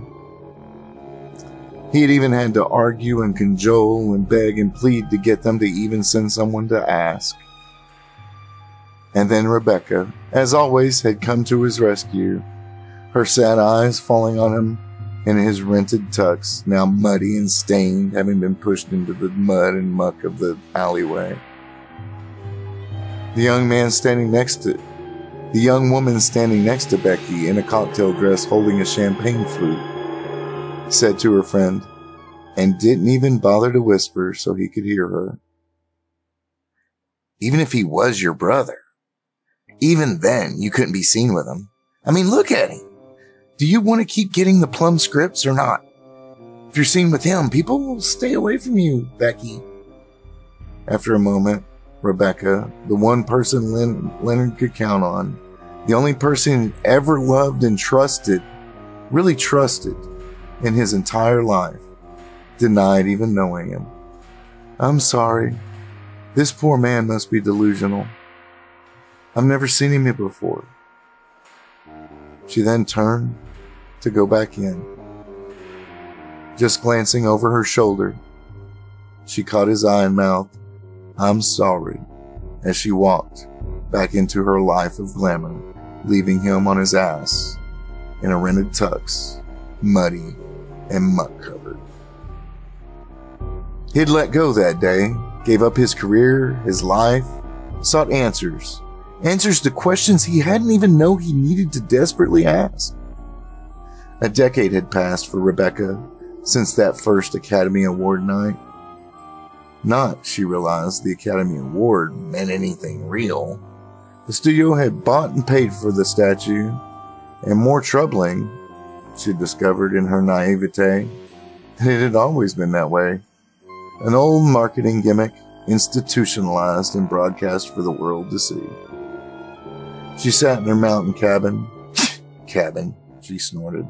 he had even had to argue and cajole and beg and plead to get them to even send someone to ask. And then Rebecca, as always, had come to his rescue, her sad eyes falling on him in his rented tux, now muddy and stained, having been pushed into the mud and muck of the alleyway. The young woman standing next to Becky in a cocktail dress holding a champagne flute, said to her friend, and didn't even bother to whisper so he could hear her. Even if he was your brother, even then you couldn't be seen with him. I mean, look at him. Do you want to keep getting the plum scripts or not? If you're seen with him, people will stay away from you, Becky. After a moment, Rebecca, the one person Leonard could count on, the only person he ever loved and trusted, really trusted in his entire life, denied even knowing him. I'm sorry. This poor man must be delusional. I've never seen him before. She then turned to go back in. Just glancing over her shoulder, she caught his eye and mouthed, I'm sorry, as she walked back into her life of glamour, leaving him on his ass in a rented tux, muddy and muck-covered. He'd let go that day, gave up his career, his life, sought answers to questions he hadn't even known he needed to desperately ask. A decade had passed for Rebecca since that first Academy Award night. Not, she realized, the Academy Award meant anything real. The studio had bought and paid for the statue, and more troubling, she discovered in her naivete, that it had always been that way. An old marketing gimmick, institutionalized and broadcast for the world to see. She sat in her mountain cabin. Cabin, she snorted.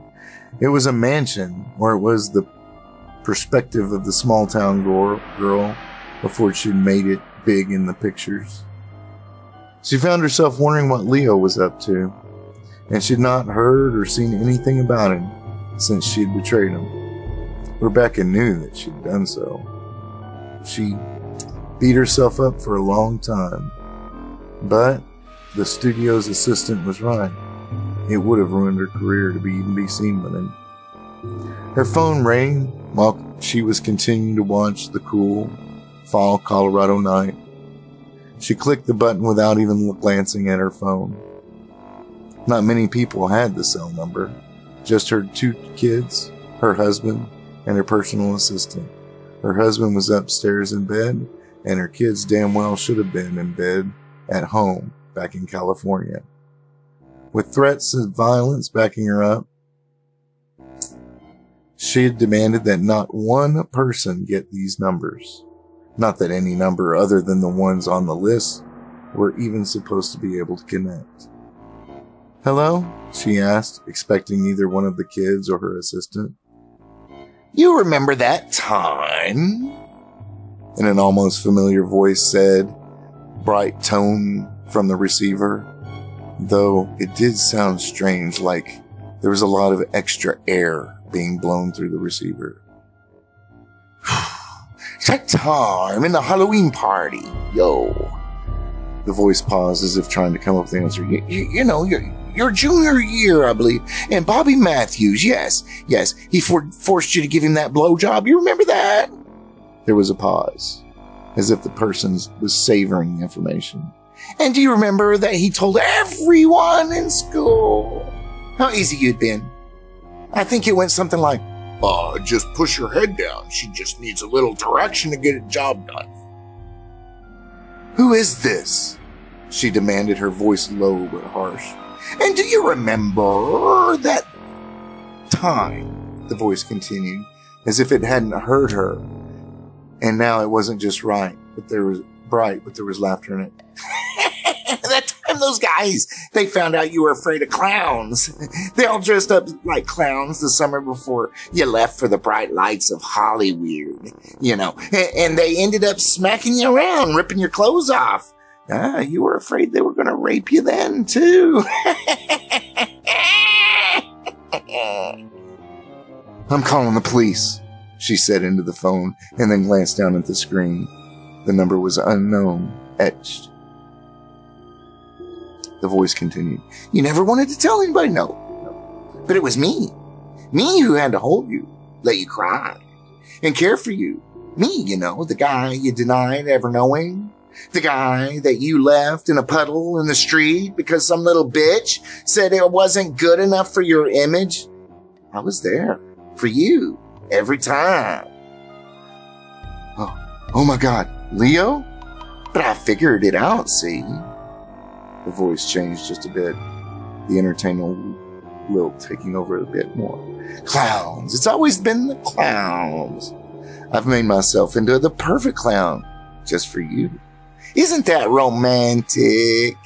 It was a mansion, or it was the perspective of the small town girl before she made it big in the pictures. She found herself wondering what Leo was up to, and she'd not heard or seen anything about him since she'd betrayed him. Rebecca knew that she'd done so. She beat herself up for a long time, but the studio's assistant was right. It would have ruined her career to even be seen with him. Her phone rang while she was continuing to watch the cool fall Colorado night. She clicked the button without even glancing at her phone. Not many people had the cell number. Just her two kids, her husband, and her personal assistant. Her husband was upstairs in bed, and her kids damn well should have been in bed at home back in California. With threats of violence backing her up, she had demanded that not one person get these numbers. Not that any number other than the ones on the list were even supposed to be able to connect. Hello? She asked, expecting either one of the kids or her assistant. You remember that time? In an almost familiar voice said, bright tone from the receiver, though it did sound strange, like there was a lot of extra air being blown through the receiver. That time in the Halloween party, yo. The voice paused as if trying to come up with the answer. You know, your junior year, I believe. And Bobby Matthews, yes, he forced you to give him that blowjob. You remember that? There was a pause, as if the person was savoring the information. And do you remember that he told everyone in school how easy you'd been? I think it went something like, Just push her head down. She just needs a little direction to get a job done. Who is this? She demanded, her voice low but harsh. And do you remember that time? The voice continued, as if it hadn't heard her. And now it wasn't just bright, but there was laughter in it. That time those guys, they found out you were afraid of clowns. They all dressed up like clowns the summer before you left for the bright lights of Hollywood, you know. And they ended up smacking you around, ripping your clothes off. You were afraid they were going to rape you then, too. I'm calling the police, she said into the phone, and then glanced down at the screen. The number was unknown, etched. The voice continued. You never wanted to tell anybody? No. But it was me. Me who had to hold you, let you cry, and care for you. Me, you know, the guy you denied ever knowing. The guy that you left in a puddle in the street because some little bitch said it wasn't good enough for your image. I was there for you every time. Oh my God, Leo? But I figured it out, see? The voice changed just a bit, the entertainment lilt taking over a bit more. Clowns, it's always been the clowns. I've made myself into the perfect clown just for you. Isn't that romantic?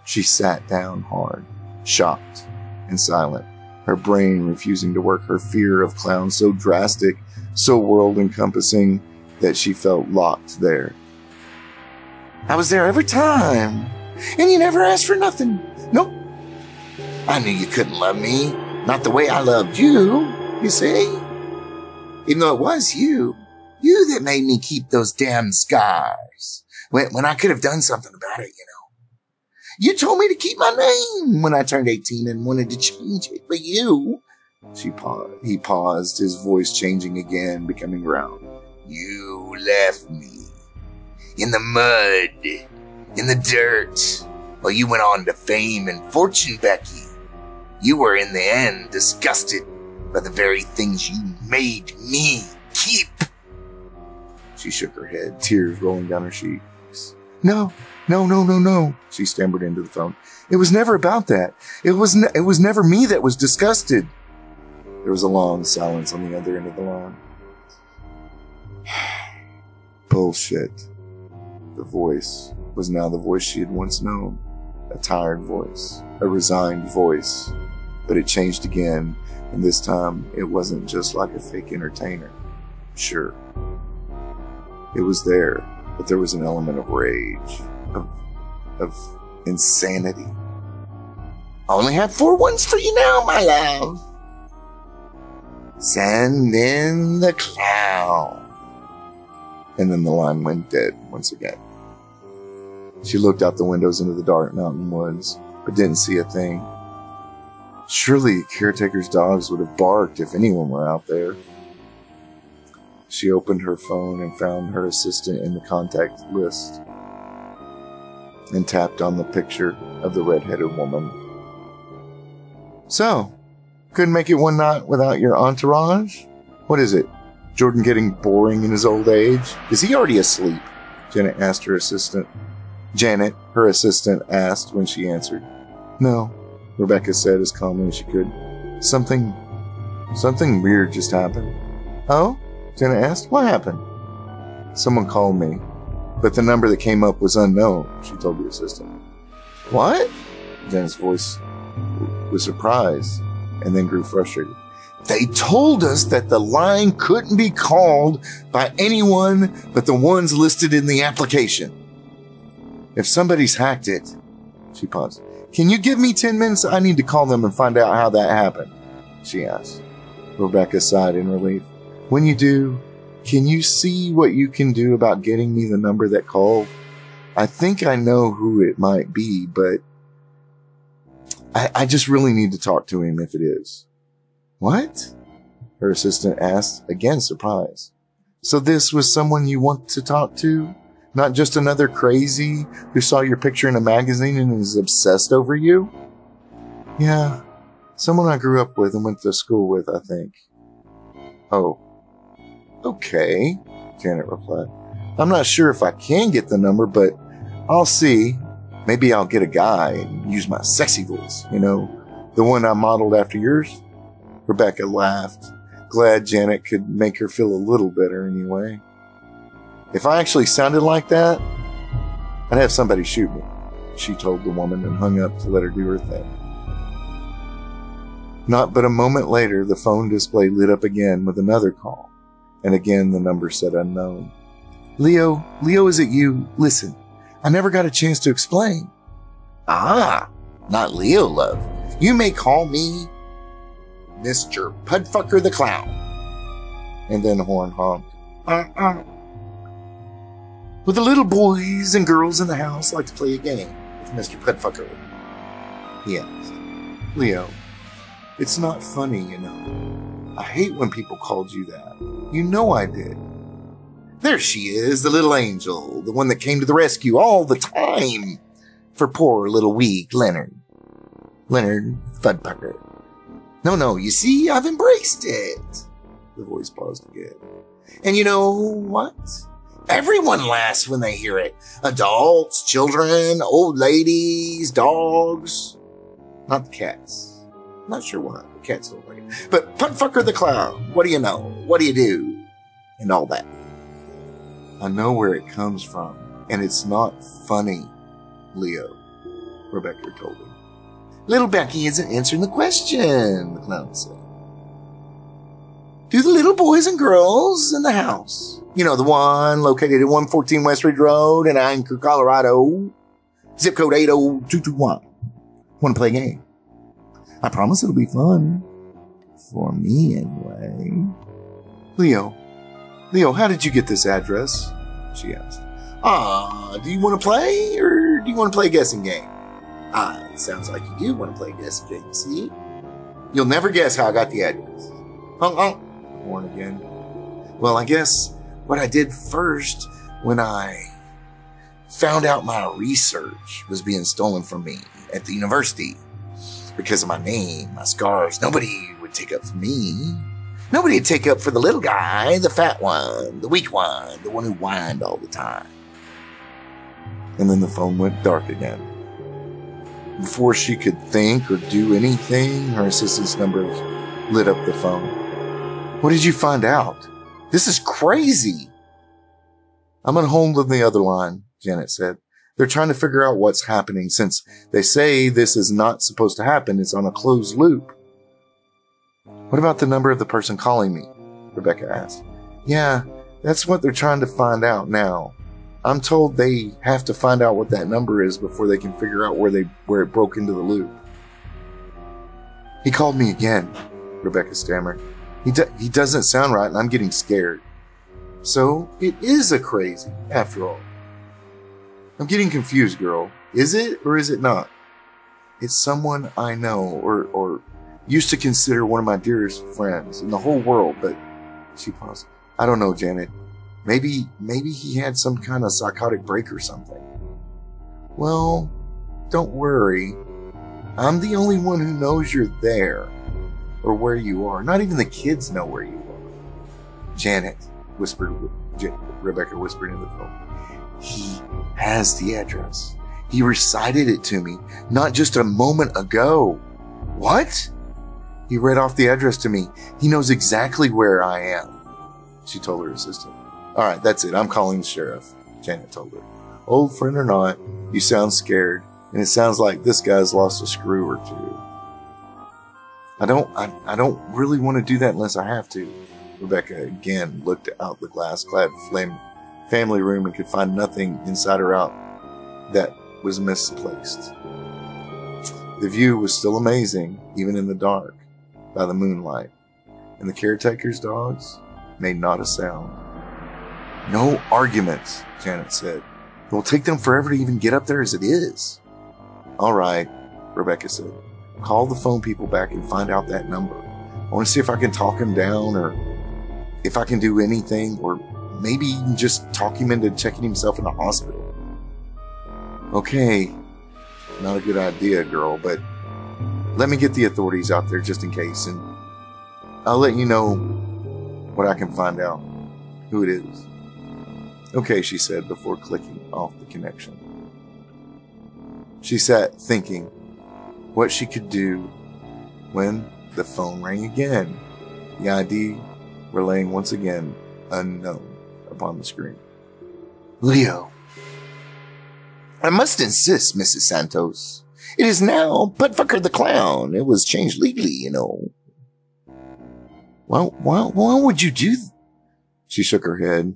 She sat down hard, shocked and silent, her brain refusing to work, her fear of clowns so drastic, so world-encompassing that she felt locked there. I was there every time, and you never asked for nothing. Nope. I knew you couldn't love me, not the way I loved you see? Even though it was you that made me keep those damn scars. When I could have done something about it, you know. You told me to keep my name when I turned 18 and wanted to change it, but you... He paused, his voice changing again, becoming round. You left me. In the mud. In the dirt. While you went on to fame and fortune, Becky. You were in the end disgusted by the very things you made me keep. She shook her head, tears rolling down her cheeks. No, she stammered into the phone. It was never about that. It was never me that was disgusted. There was a long silence on the other end of the line. Bullshit. The voice was now the voice she had once known. A tired voice, a resigned voice. But it changed again, and this time it wasn't just like a fake entertainer. Sure. It was there, but there was an element of rage, of insanity. I only have 4 ones for you now, my love. Send in the clown. And then the line went dead once again. She looked out the windows into the dark mountain woods, but didn't see a thing. Surely caretaker's dogs would have barked if anyone were out there. She opened her phone and found her assistant in the contact list and tapped on the picture of the red-headed woman. So, couldn't make it one night without your entourage? What is it? Jordan getting boring in his old age? Is he already asleep? Janet, her assistant asked when she answered. No, Rebecca said as calmly as she could. Something weird just happened. Oh? Janet asked. What happened? Someone called me, but the number that came up was unknown, she told the assistant. What? Janet's voice was surprised and then grew frustrated. They told us that the line couldn't be called by anyone but the ones listed in the application. If somebody's hacked it, she paused. Can you give me 10 minutes? I need to call them and find out how that happened, she asked. Rebecca sighed in relief. When you do, can you see what you can do about getting me the number that called? I think I know who it might be, but I just really need to talk to him if it is. What? Her assistant asked, again surprised. So this was someone you want to talk to? Not just another crazy who saw your picture in a magazine and is obsessed over you? Yeah, someone I grew up with and went to school with, I think. Oh, okay, Janet replied. I'm not sure if I can get the number, but I'll see. Maybe I'll get a guy and use my sexy voice, the one I modeled after yours. Rebecca laughed, glad Janet could make her feel a little better anyway. If I actually sounded like that, I'd have somebody shoot me, she told the woman and hung up to let her do her thing. Not but a moment later, the phone display lit up again with another call, and again the number said unknown. Leo, is it you? Listen, I never got a chance to explain. Ah, not Leo, love. You may call me Mr. Pudfucker the Clown. And then the horn honked. Would the little boys and girls in the house like to play a game with Mr. Pudfucker? He asked. Leo, it's not funny, I hate when people called you that. You know I did. There she is, the little angel, the one that came to the rescue all the time for poor little weak Leonard. Leonard Pudfucker. No, you see, I've embraced it. The voice paused again. And you know what? Everyone laughs when they hear it. Adults, children, old ladies, dogs. Not the cats. Not sure why. The cats don't like it. But Pudfucker the Clown, what do you know? What do you do? And all that. I know where it comes from, and it's not funny, Leo, Rebecca told him. Little Becky isn't answering the question, the clown said. Do the little boys and girls in the house, the one located at 114 West Ridge Road in Anchor, Colorado, zip code 80221, want to play a game? I promise it'll be fun. For me, anyway. Leo, how did you get this address? She asked. Do you want to play, or do you want to play a guessing game? It sounds like you do want to play a guessing game, see? You'll never guess how I got the address. Horn again. Well, I guess what I did first when I found out my research was being stolen from me at the university. Because of my name, my scars, nobody would take up for me. Nobody would take up for the little guy, the fat one, the weak one, the one who whined all the time. And then the phone went dark again. Before she could think or do anything, her assistant's number lit up the phone. What did you find out? This is crazy. I'm on hold on the other line, Janet said. They're trying to figure out what's happening since they say this is not supposed to happen. It's on a closed loop. What about the number of the person calling me? Rebecca asked. Yeah, that's what they're trying to find out now. I'm told they have to find out what that number is before they can figure out where it broke into the loop. He called me again, Rebecca stammered. He doesn't sound right and I'm getting scared. So it is a crazy, after all. I'm getting confused, girl. Is it or is it not? It's someone I know or used to consider one of my dearest friends in the whole world, but she paused. I don't know, Janet. Maybe he had some kind of psychotic break or something. Well, don't worry. I'm the only one who knows you're there or where you are. Not even the kids know where you are. Janet, Rebecca whispered into the phone. He has the address. He recited it to me not just a moment ago. What? He read off the address to me. He knows exactly where I am, she told her assistant. All right, that's it. I'm calling the sheriff, Janet told her. Old friend or not, you sound scared, and it sounds like this guy's lost a screw or two. I don't really want to do that unless I have to. Rebecca again looked out the glass-clad family room and could find nothing inside or out that was misplaced. The view was still amazing, even in the dark, by the moonlight, and the caretaker's dogs made not a sound. No arguments, Janet said. It will take them forever to even get up there as it is. All right, Rebecca said. Call the phone people back and find out that number. I want to see if I can talk him down or if I can do anything or maybe even just talk him into checking himself in the hospital. Okay, not a good idea, girl, but let me get the authorities out there just in case, and I'll let you know what I can find out who it is. Okay, she said before clicking off the connection. She sat thinking what she could do when the phone rang again. The ID relaying once again unknown upon the screen. Leo. I must insist, Mrs. Santos. It is now Buttfucker the Clown. It was changed legally, you know. Why would you do She shook her head,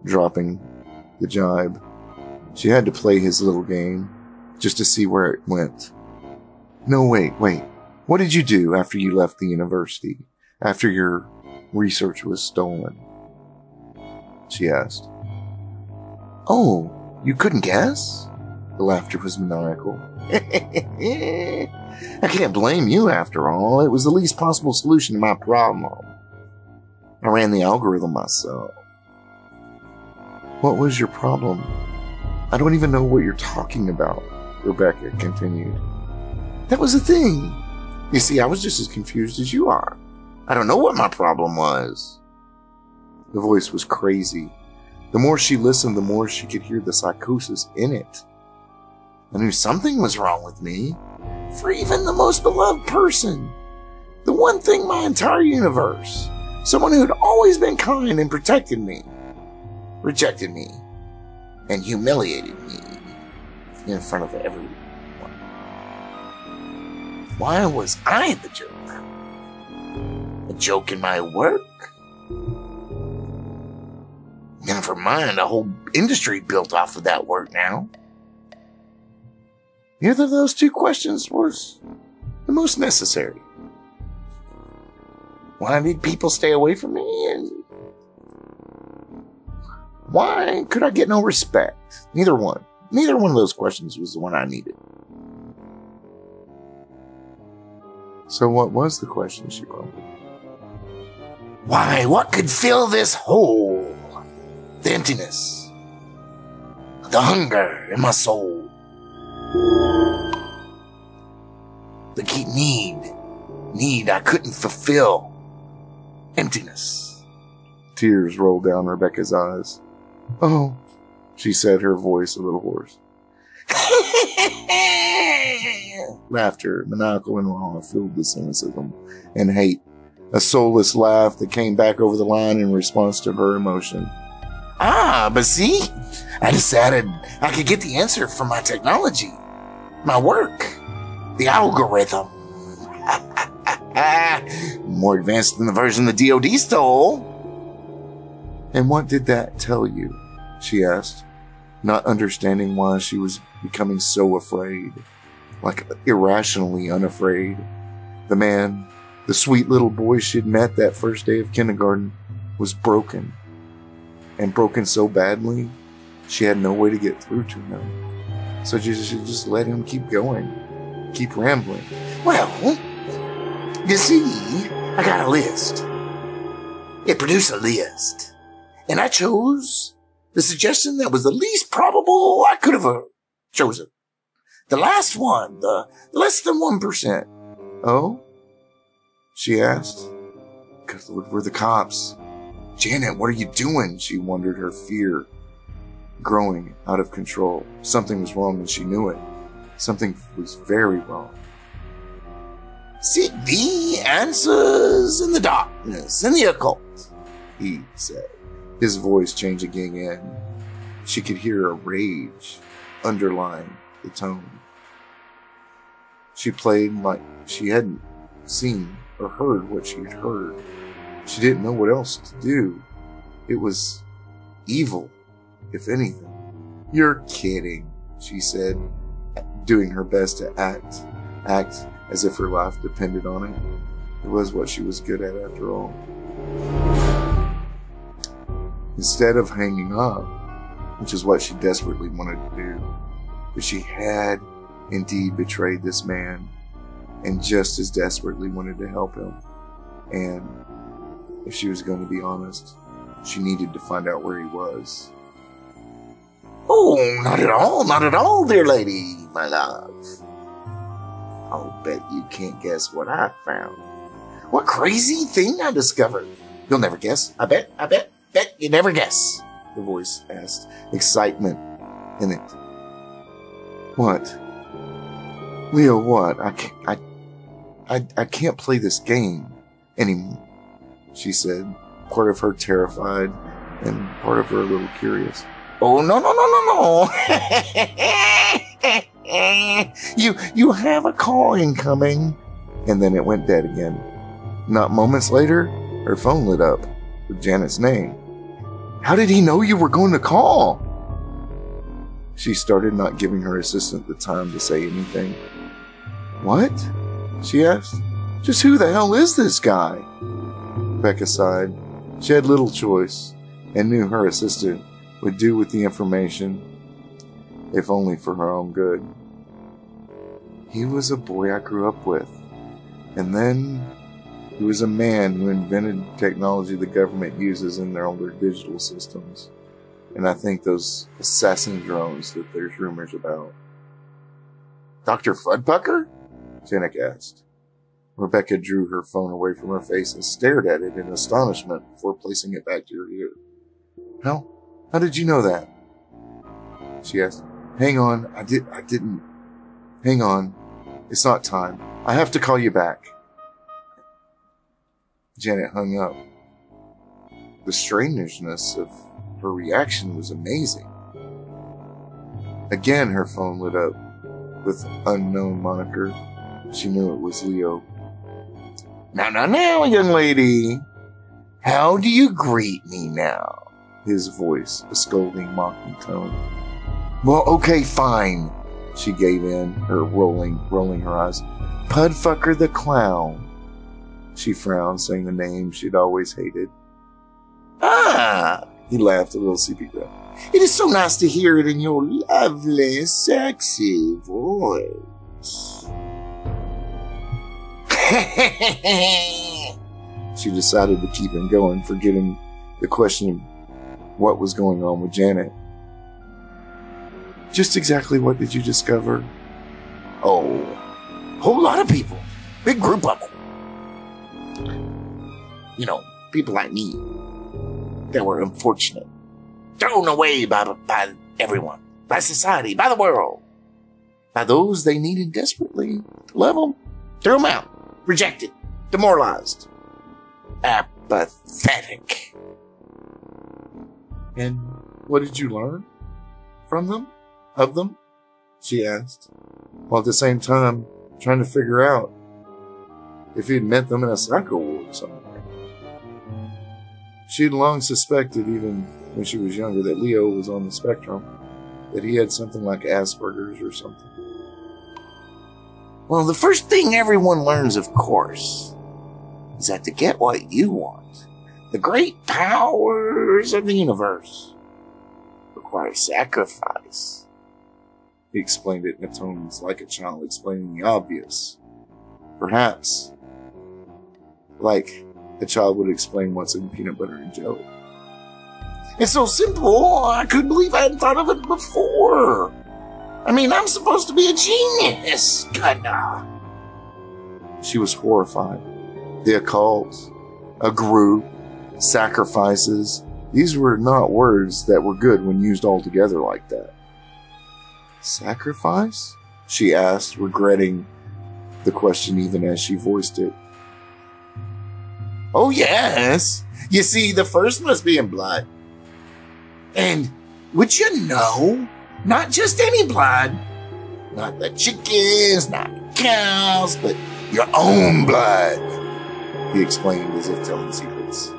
dropping the jibe. She had to play his little game, just to see where it went. No, wait. What did you do after you left the university? After your research was stolen? She asked. Oh, you couldn't guess? The laughter was maniacal. I can't blame you after all. It was the least possible solution to my problem. I ran the algorithm myself. What was your problem? I don't even know what you're talking about, Rebecca continued. That was the thing. You see, I was just as confused as you are. I don't know what my problem was. The voice was crazy. The more she listened, the more she could hear the psychosis in it. I knew something was wrong with me. For even the most beloved person. The one thing my entire universe. Someone who had always been kind and protected me. Rejected me. And humiliated me. In front of everyone. Why was I the joke? A joke in my work? Never mind, a whole industry built off of that work now. Neither of those two questions was the most necessary. Why did people stay away from me, and why could I get no respect? Neither one. Neither one of those questions was the one I needed. So what was the question, she wrote? Why, what could fill this hole? The emptiness. The hunger in my soul. The key need I couldn't fulfill. Emptiness. Tears rolled down Rebecca's eyes. Oh, she said, her voice a little hoarse. Laughter, maniacal and raw, filled the cynicism and hate. A soulless laugh that came back over the line in response to her emotion. Ah, but see, I decided I could get the answer from my technology, my work, the algorithm. More advanced than the version the DoD stole. And what did that tell you? She asked, not understanding why she was becoming so afraid, like irrationally unafraid. The man, the sweet little boy she'd met that first day of kindergarten, was broken. And broken so badly, she had no way to get through to him. So she just let him keep going, keep rambling. Well, you see, I got a list. It produced a list. And I chose the suggestion that was the least probable I could have chosen. The last one, the less than 1%. Oh? She asked. Good Lord, we're the cops. Janet, what are you doing? She wondered, her fear growing out of control. Something was wrong and she knew it. Something was very wrong. Seek the answers in the darkness, in the occult, he said, his voice changing again. She could hear a rage underlying the tone. She played like she hadn't seen or heard what she'd heard. She didn't know what else to do. It was evil, if anything. You're kidding, she said, doing her best to act as if her life depended on it. It was what she was good at after all. Instead of hanging up, which is what she desperately wanted to do, but she had indeed betrayed this man and just as desperately wanted to help him. And if she was going to be honest, she needed to find out where he was. Oh, not at all, dear lady, my love. I'll bet you can't guess what I found. What crazy thing I discovered. You'll never guess. I bet you never guess. The voice asked, excitement in it. What? Leo, what? I can't play this game anymore, she said, part of her terrified and part of her a little curious. Oh, no. You have a call incoming. And then it went dead again. Not moments later, her phone lit up with Janet's name. How did he know you were going to call? She started, not giving her assistant the time to say anything. What? She asked. Just who the hell is this guy? Rebecca sighed. She had little choice and knew her assistant would do with the information, if only for her own good. He was a boy I grew up with. And then he was a man who invented technology the government uses in their older digital systems. And I think those assassin drones that there's rumors about. Dr. Fuddpucker? Janet asked. Rebecca drew her phone away from her face and stared at it in astonishment before placing it back to her ear. How did you know that? She asked. Hang on, I didn't. Hang on. It's not time. I have to call you back. Janet hung up. The strangeness of her reaction was amazing. Again, her phone lit up with unknown moniker. She knew it was Leo. Now, young lady. How do you greet me now? His voice, a scolding, mocking tone. Well, okay, fine. She gave in, her rolling her eyes. Pudfucker the Clown. She frowned, saying the name she'd always hated. Ah! He laughed a little sleepy grin. It is so nice to hear it in your lovely, sexy voice. She decided to keep him going, forgetting the question of what was going on with Janet. Just exactly what did you discover? Oh, a whole lot of people. Big group of them. You know, people like me that were unfortunate. Thrown away by everyone, by society, by the world. By those they needed desperately. Love them. Threw them out. Rejected. Demoralized. Apathetic. And what did you learn from them? Of them? She asked, while at the same time trying to figure out if he'd met them in a psycho ward somewhere. She'd long suspected, even when she was younger, that Leo was on the spectrum, that he had something like Asperger's or something. Well, the first thing everyone learns, of course, is that to get what you want, the great powers of the universe require sacrifice. He explained it in a tone like a child explaining the obvious. Perhaps like a child would explain what's in peanut butter and jelly. It's so simple, I couldn't believe I hadn't thought of it before. I mean, I'm supposed to be a genius, kinda. She was horrified. The occult, a group, sacrifices. These were not words that were good when used all together like that. Sacrifice? She asked, regretting the question even as she voiced it. Oh, yes. You see, the first must be in blood. And would you know, not just any blood, not the chickens, not cows, but your own blood, he explained as if telling secrets.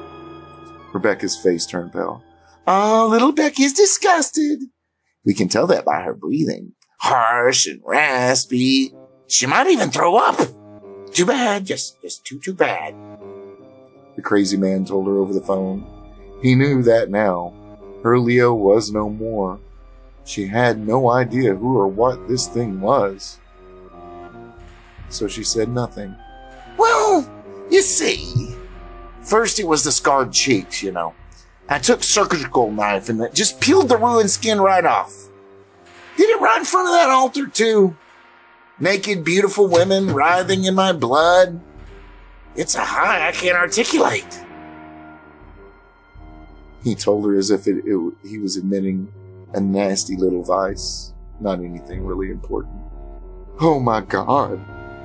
Rebecca's face turned pale. Oh, little Becky's disgusted. We can tell that by her breathing. Harsh and raspy. She might even throw up. Too bad, just too bad. The crazy man told her over the phone. He knew that now. Her Leo was no more. She had no idea who or what this thing was. So she said nothing. Well, you see, first it was the scarred cheeks, you know. I took a surgical knife and just peeled the ruined skin right off. Did it right in front of that altar, too. Naked, beautiful women writhing in my blood. It's a high I can't articulate. He told her as if he was admitting a nasty little vice, not anything really important. Oh my God,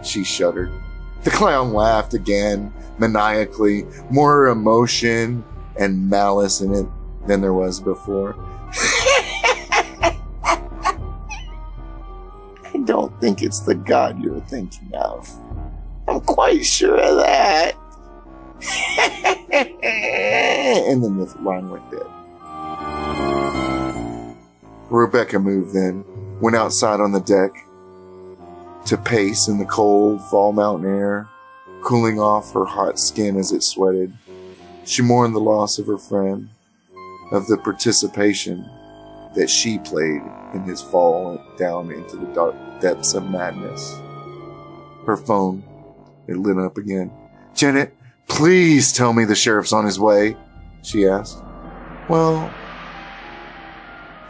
she shuddered. The clown laughed again, maniacally, more emotion and malice in it than there was before. I don't think it's the god you're thinking of. I'm quite sure of that. And then the line went dead. Rebecca moved then, went outside on the deck to pace in the cold fall mountain air, cooling off her hot skin as it sweated. She mourned the loss of her friend, of the participation that she played in his fall down into the dark depths of madness. Her phone, it lit up again. Janet, please tell me the sheriff's on his way, she asked. Well,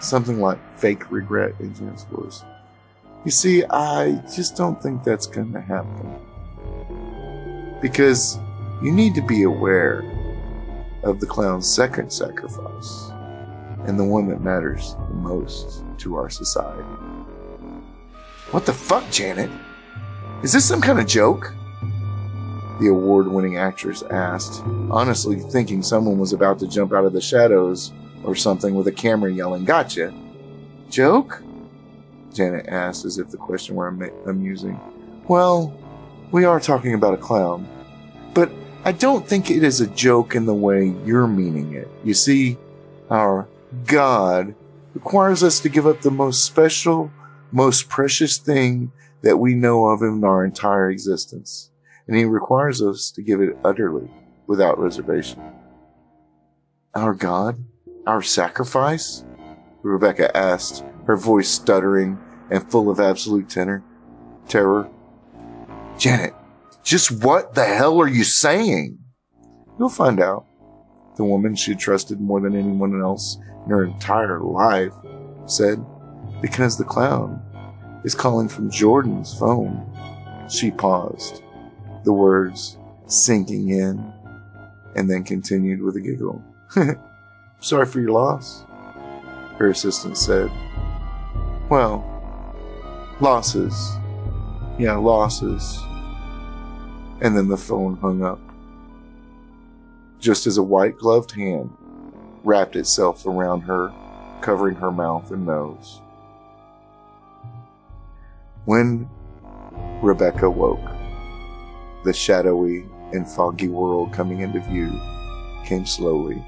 something like fake regret in Janet's voice. You see, I just don't think that's going to happen. Because you need to be aware of the clown's second sacrifice, and the one that matters the most to our society. What the fuck, Janet? Is this some kind of joke? The award-winning actress asked, honestly thinking someone was about to jump out of the shadows or something with a camera yelling, "Gotcha!" Joke? Janet asked as if the question were amusing. Well, we are talking about a clown, but I don't think it is a joke in the way you're meaning it. You see, our God requires us to give up the most special, most precious thing that we know of in our entire existence. And He requires us to give it utterly, without reservation. Our God? Our sacrifice? Rebecca asked, her voice stuttering and full of absolute terror. Janet, just what the hell are you saying? You'll find out. The woman she trusted more than anyone else in her entire life said, because the clown is calling from Jordan's phone. She paused, the words sinking in, and then continued with a giggle. Sorry for your loss, her assistant said. Well, losses. Yeah, losses. And then the phone hung up, just as a white-gloved hand wrapped itself around her, covering her mouth and nose. When Rebecca woke, the shadowy and foggy world coming into view came slowly,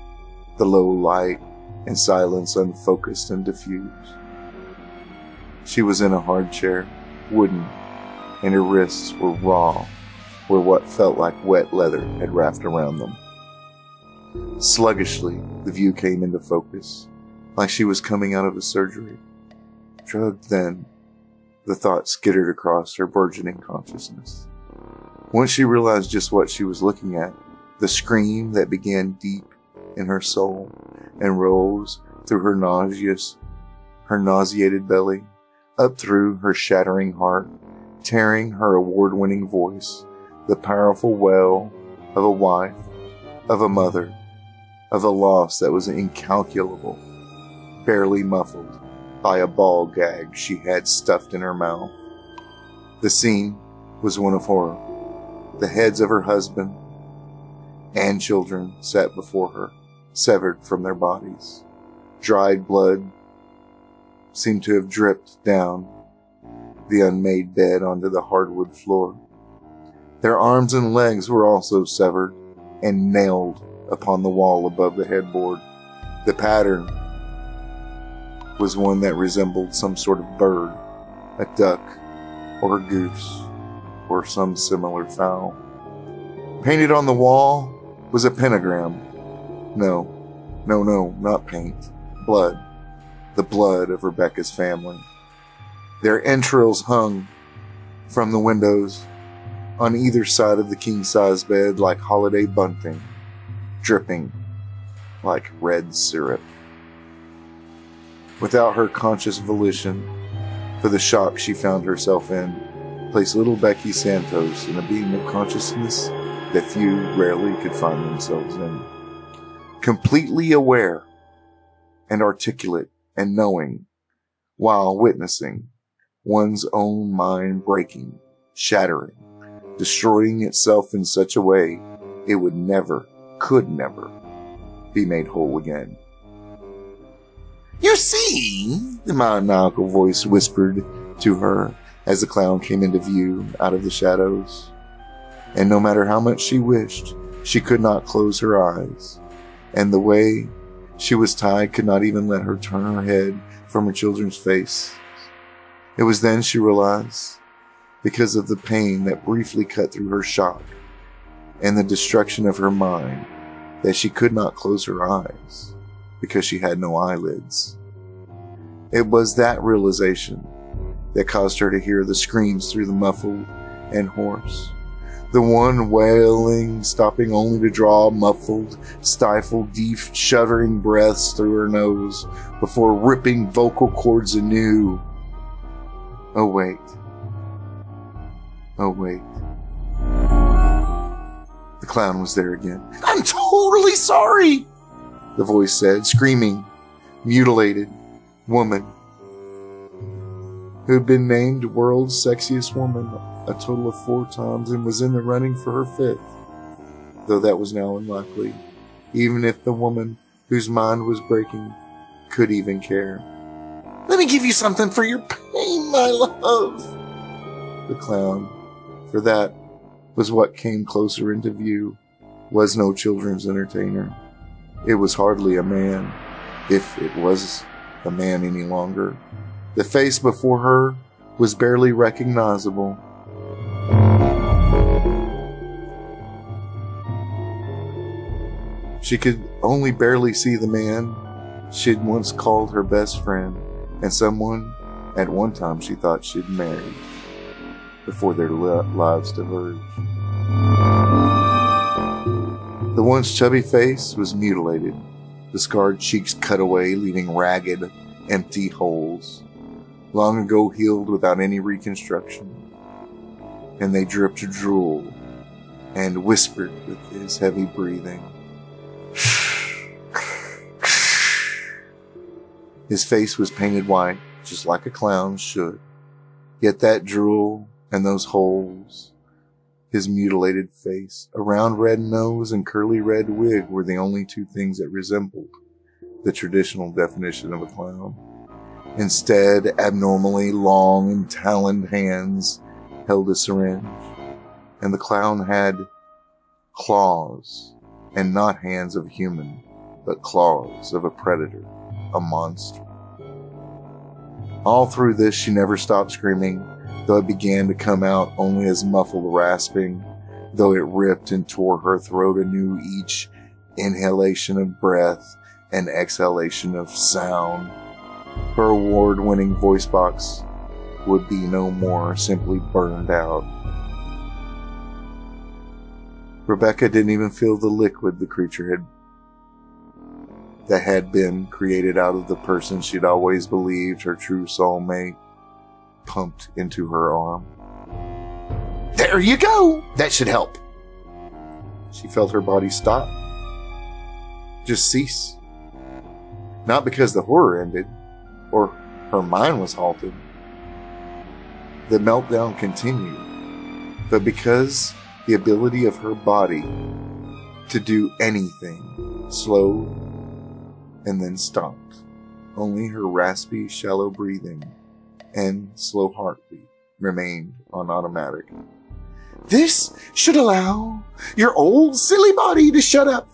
the low light and silence unfocused and diffused. She was in a hard chair, wooden, and her wrists were raw, where what felt like wet leather had wrapped around them. Sluggishly, the view came into focus, like she was coming out of a surgery. Drugged then, the thought skittered across her burgeoning consciousness. Once she realized just what she was looking at, the scream that began deep in her soul and rose through her nauseated belly, up through her shattering heart, tearing her award-winning voice, the powerful wail of a wife, of a mother, of a loss that was incalculable, barely muffled by a ball gag she had stuffed in her mouth. The scene was one of horror. The heads of her husband and children sat before her, severed from their bodies. Dried blood seemed to have dripped down the unmade bed onto the hardwood floor. Their arms and legs were also severed and nailed upon the wall above the headboard. The pattern was one that resembled some sort of bird, a duck, or a goose, or some similar fowl. Painted on the wall was a pentagram. No, not paint. Blood. The blood of Rebecca's family. Their entrails hung from the windows on either side of the king-size bed like holiday bunting, dripping like red syrup. Without her conscious volition for the shock she found herself in, placed little Becky Santos in a being of consciousness that few rarely could find themselves in. completely aware and articulate and knowing, while witnessing one's own mind breaking, shattering, destroying itself in such a way it would never, could never be made whole again. "You see," the maniacal voice whispered to her as the clown came into view out of the shadows. And no matter how much she wished, she could not close her eyes, and the way she was tied could not even let her turn her head from her children's face. It was then she realized, because of the pain that briefly cut through her shock and the destruction of her mind, that she could not close her eyes because she had no eyelids. It was that realization that caused her to hear the screams through the muffled and hoarse. The one wailing, stopping only to draw muffled, stifled, deep, shuddering breaths through her nose before ripping vocal cords anew. Oh wait. Oh wait. The clown was there again. "I'm totally sorry," the voice said, screaming. Mutilated woman who'd been named world's sexiest woman a total of 4 times and was in the running for her 5th, though that was now unlikely, even if the woman whose mind was breaking could even care. "Let me give you something for your pain, my love." The clown, for that was what came closer into view, was no children's entertainer. It was hardly a man, if it was a man any longer. The face before her was barely recognizable. She could only barely see the man she'd once called her best friend, and someone at one time she thought she'd married before their lives diverged. The once chubby face was mutilated, the scarred cheeks cut away, leaving ragged, empty holes, long ago healed without any reconstruction, and they dripped drool and whispered with his heavy breathing. His face was painted white, just like a clown's should. Yet that drool and those holes, his mutilated face, a round red nose and curly red wig were the only 2 things that resembled the traditional definition of a clown. Instead, abnormally long and taloned hands held a syringe, and the clown had claws, and not hands of a human, but claws of a predator, a monster. All through this, she never stopped screaming, though it began to come out only as muffled rasping, though it ripped and tore her throat anew each inhalation of breath and exhalation of sound. Her award-winning voice box would be no more, simply burned out. Rebecca didn't even feel the liquid the creature that had been created out of the person she'd always believed her true soulmate pumped into her arm. "There you go! That should help." She felt her body stop. Just cease. Not because the horror ended, or her mind was halted. The meltdown continued, but because the ability of her body to do anything slowed and then stopped. Only her raspy, shallow breathing and slow heartbeat remained on automatic. "This should allow your old silly body to shut up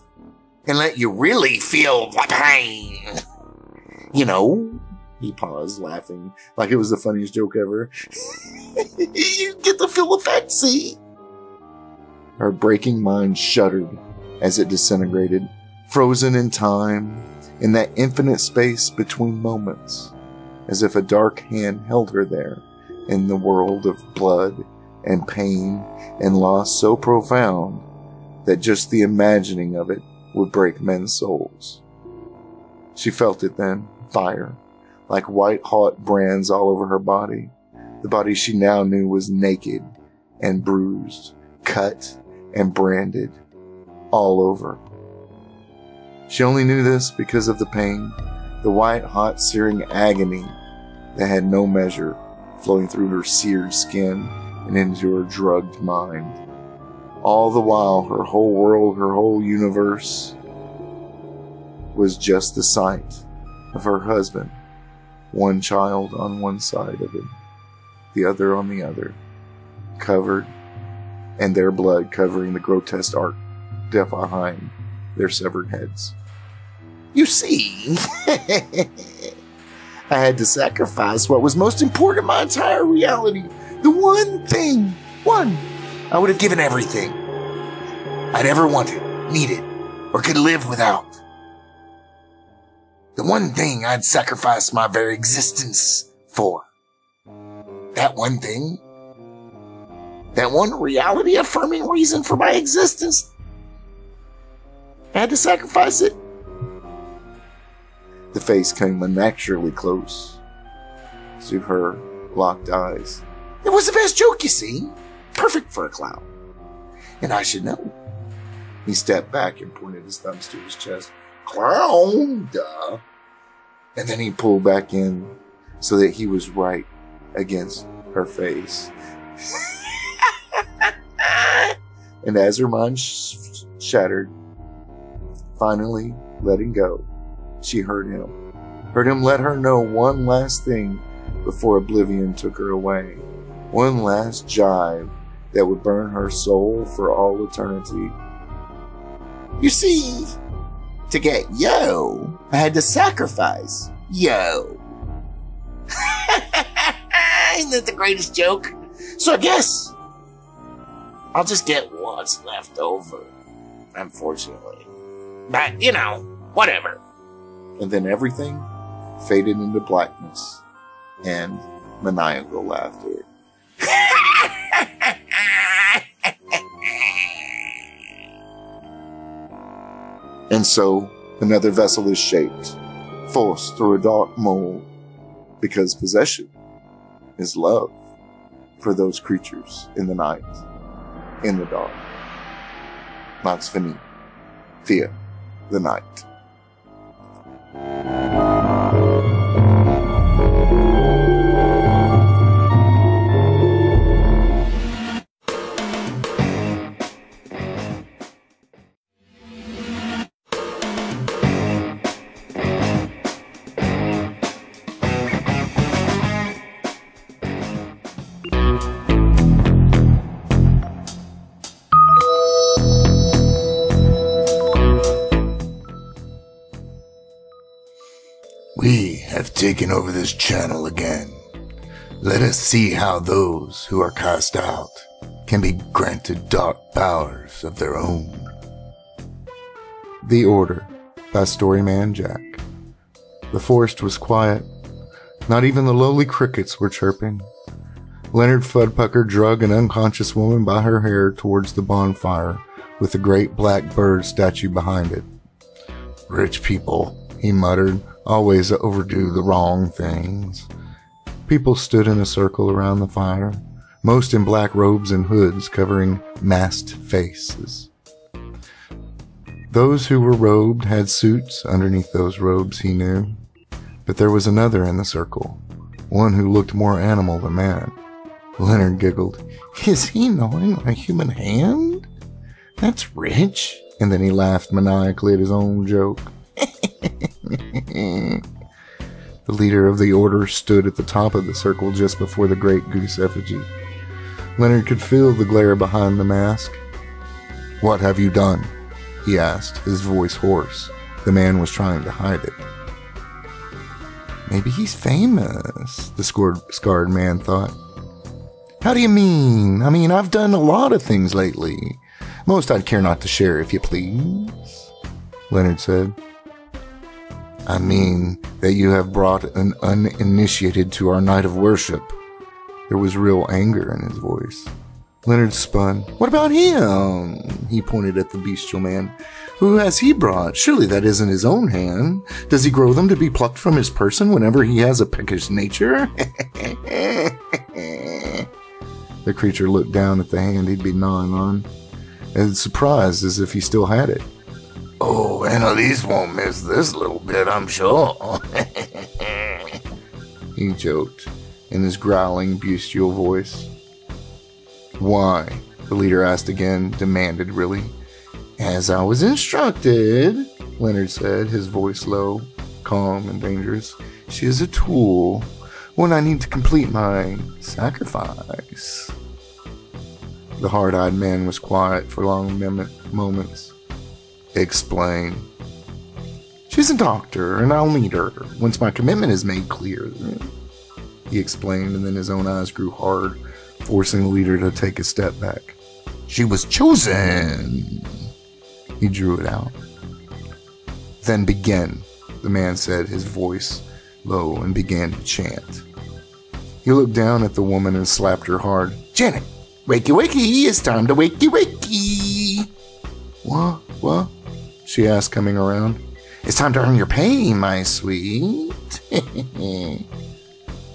and let you really feel the pain. You know," he paused, laughing like it was the funniest joke ever. "You get the full effect, see?" Her breaking mind shuddered as it disintegrated, frozen in time, in that infinite space between moments, as if a dark hand held her there in the world of blood and pain and loss so profound that just the imagining of it would break men's souls. She felt it then, fire, like white-hot brands all over her body. The body she now knew was naked and bruised, cut and branded all over. She only knew this because of the pain, the white-hot searing agony that had no measure, flowing through her seared skin and into her drugged mind. All the while, her whole world, her whole universe was just the sight of her husband, one child on one side of him, the other on the other, covered, and their blood covering the grotesque arc behind their severed heads. You see, I had to sacrifice what was most important in my entire reality. The one thing, I would have given everything I'd ever wanted, needed, or could live without. The one thing I'd sacrifice my very existence for. That one thing, that one reality-affirming reason for my existence, I had to sacrifice it. The face came unnaturally close to her locked eyes. It was the best joke, you see. Perfect for a clown. And I should know. He stepped back and pointed his thumbs to his chest. Clown, duh. And then he pulled back in so that he was right against her face. And as her mind shattered, finally letting go, she heard him let her know one last thing before oblivion took her away. One last jibe that would burn her soul for all eternity. You see, to get yo, I had to sacrifice yo. Isn't that the greatest joke? So I guess I'll just get what's left over, unfortunately. But, you know, whatever. And then everything faded into blackness and maniacal laughter. And so, another vessel is shaped, forced through a dark mold, because possession is love for those creatures in the night, in the dark. Max Fini, fear the night. We have taken over this channel again. Let us see how those who are cast out can be granted dark powers of their own. The Order by StoryMan-Jack. The forest was quiet. Not even the lowly crickets were chirping. Leonard Fudpucker drug an unconscious woman by her hair towards the bonfire with the great black bird statue behind it. Rich people, he muttered, always overdo the wrong things. People stood in a circle around the fire, most in black robes and hoods covering masked faces. Those who were robed had suits underneath those robes, he knew. But there was another in the circle, one who looked more animal than man. Leonard giggled. Is he gnawing a human hand? That's rich. And then he laughed maniacally at his own joke. The leader of the Order stood at the top of the circle just before the great goose effigy. Leonard could feel the glare behind the mask. What have you done? He asked, his voice hoarse. The man was trying to hide it. Maybe he's famous, the scarred man thought. How do you mean? I mean, I've done a lot of things lately. Most I'd care not to share, if you please, Leonard said. I mean that you have brought an uninitiated to our night of worship. There was real anger in his voice. Leonard spun. What about him? He pointed at the bestial man. Who has he brought? Surely that isn't his own hand. Does he grow them to be plucked from his person whenever he has a peckish nature? The creature looked down at the hand he'd been gnawing on, as surprised as if he still had it. Oh, Well, at least won't miss this little bit, I'm sure. He joked in his growling, bestial voice. Why? The leader asked again, demanded really. As I was instructed, Leonard said, his voice low, calm, and dangerous. She is a tool when I need to complete my sacrifice. The hard-eyed man was quiet for long moments. Explain. She's a doctor, and I'll need her once my commitment is made clear. He explained, and then his own eyes grew hard, forcing the leader to take a step back. She was chosen. He drew it out. Then begin, the man said, his voice low, and began to chant. He looked down at the woman and slapped her hard. Janet, wakey wakey, it's time to wakey wakey. What? She asked, coming around. It's time to earn your pay, my sweet.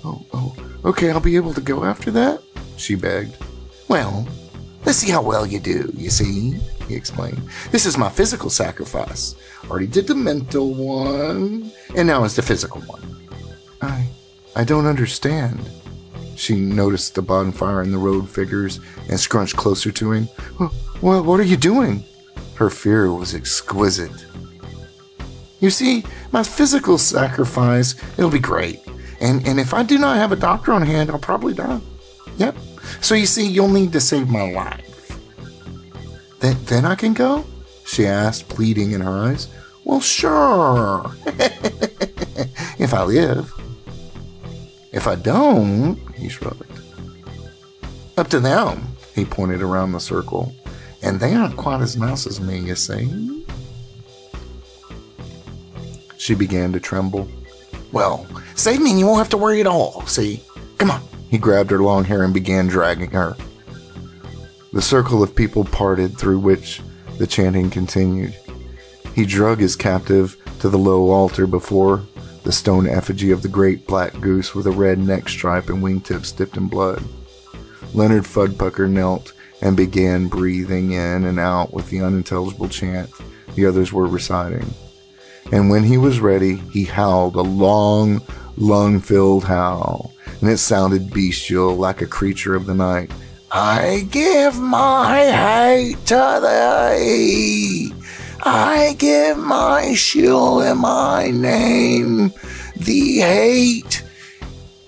Oh, okay, I'll be able to go after that? She begged. Well, let's see how well you do, you see, he explained. This is my physical sacrifice. Already did the mental one, and now it's the physical one. I don't understand. She noticed the bonfire and the road figures and scrunched closer to him. Well, what are you doing? Her fear was exquisite. You see, my physical sacrifice, it'll be great. And if I do not have a doctor on hand, I'll probably die. Yep. So you see, you'll need to save my life. Then I can go? She asked, pleading in her eyes. Well, sure. If I live. If I don't, he shrugged. Up to them, he pointed around the circle. And they aren't quite as nice as me, you see. She began to tremble. Well, save me and you won't have to worry at all, see? Come on. He grabbed her long hair and began dragging her. The circle of people parted, through which the chanting continued. He drug his captive to the low altar before the stone effigy of the great black goose with a red neck stripe and wingtips dipped in blood. Leonard Fudpucker knelt and began breathing in and out with the unintelligible chant the others were reciting. And when he was ready, he howled a long, lung-filled howl, and it sounded bestial like a creature of the night. I give my hate to thee. I give my shield and my name. The hate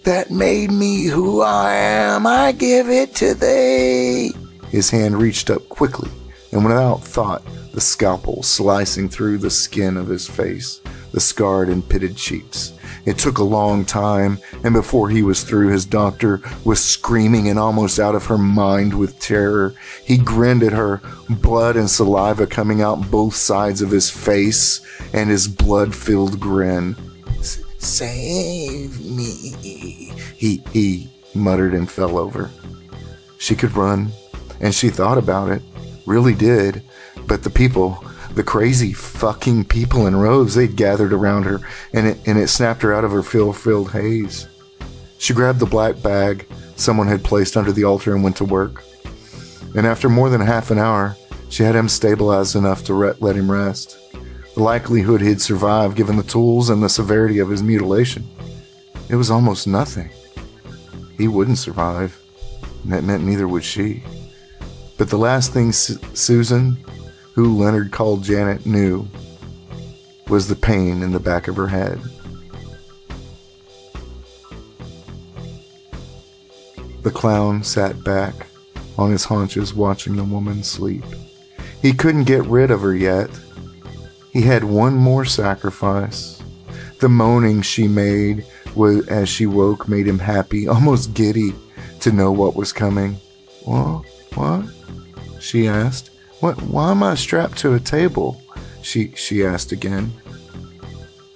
that made me who I am, I give it to thee. His hand reached up quickly, and without thought, the scalpel slicing through the skin of his face, the scarred and pitted cheeks. It took a long time, and before he was through, his doctor was screaming and almost out of her mind with terror. He grinned at her, blood and saliva coming out both sides of his face, and his blood-filled grin. Save me, he muttered and fell over. She could run, and she thought about it, really did, but the people, the crazy fucking people in rows, they'd gathered around her, and it snapped her out of her filled haze. She grabbed the black bag someone had placed under the altar and went to work. And after more than half an hour, she had him stabilized enough to let him rest. The likelihood he'd survive, given the tools and the severity of his mutilation, it was almost nothing. He wouldn't survive, and that meant neither would she. But the last thing Susan, who Leonard called Janet, knew was the pain in the back of her head. The clown sat back on his haunches watching the woman sleep. He couldn't get rid of her yet. He had one more sacrifice. The moaning she made as she woke made him happy, almost giddy, to know what was coming. What? She asked. Why am I strapped to a table? She asked again.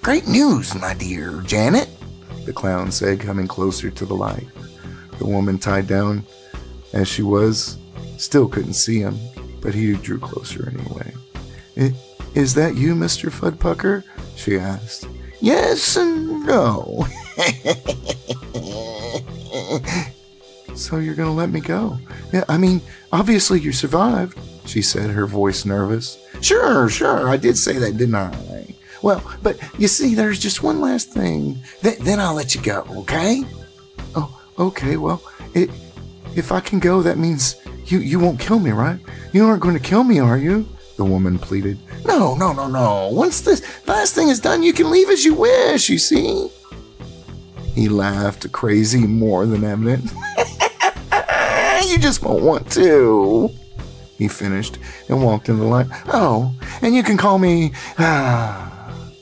Great news, my dear Janet, the clown said, coming closer to the light. The woman, tied down as she was, still couldn't see him, but he drew closer anyway. Is that you, Mr. Fudpucker? She asked. Yes and no. So you're gonna let me go? Yeah, I mean, obviously you survived, she said, her voice nervous. Sure, I did say that, didn't I? Well, but you see, there's just one last thing. Then I'll let you go, okay? Oh, okay, well, if I can go, that means you won't kill me, right? You aren't going to kill me, are you? The woman pleaded. No. Once this last thing is done, you can leave as you wish, you see? He laughed, crazy more than evident. You just won't want to, he finished and walked into the light. Oh, and you can call me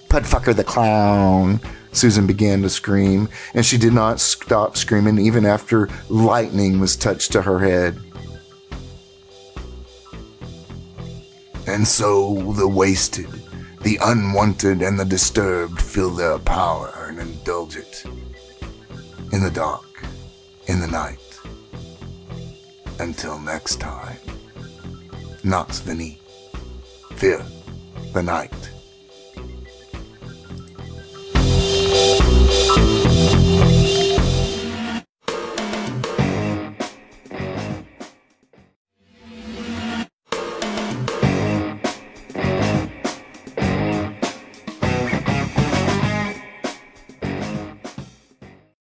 Pudfucker the Clown. Susan began to scream, and she did not stop screaming even after lightning was touched to her head. And so the wasted, the unwanted, and the disturbed feel their power and indulge it. In the dark, in the night. Until next time. Nox Veni. Fear the night.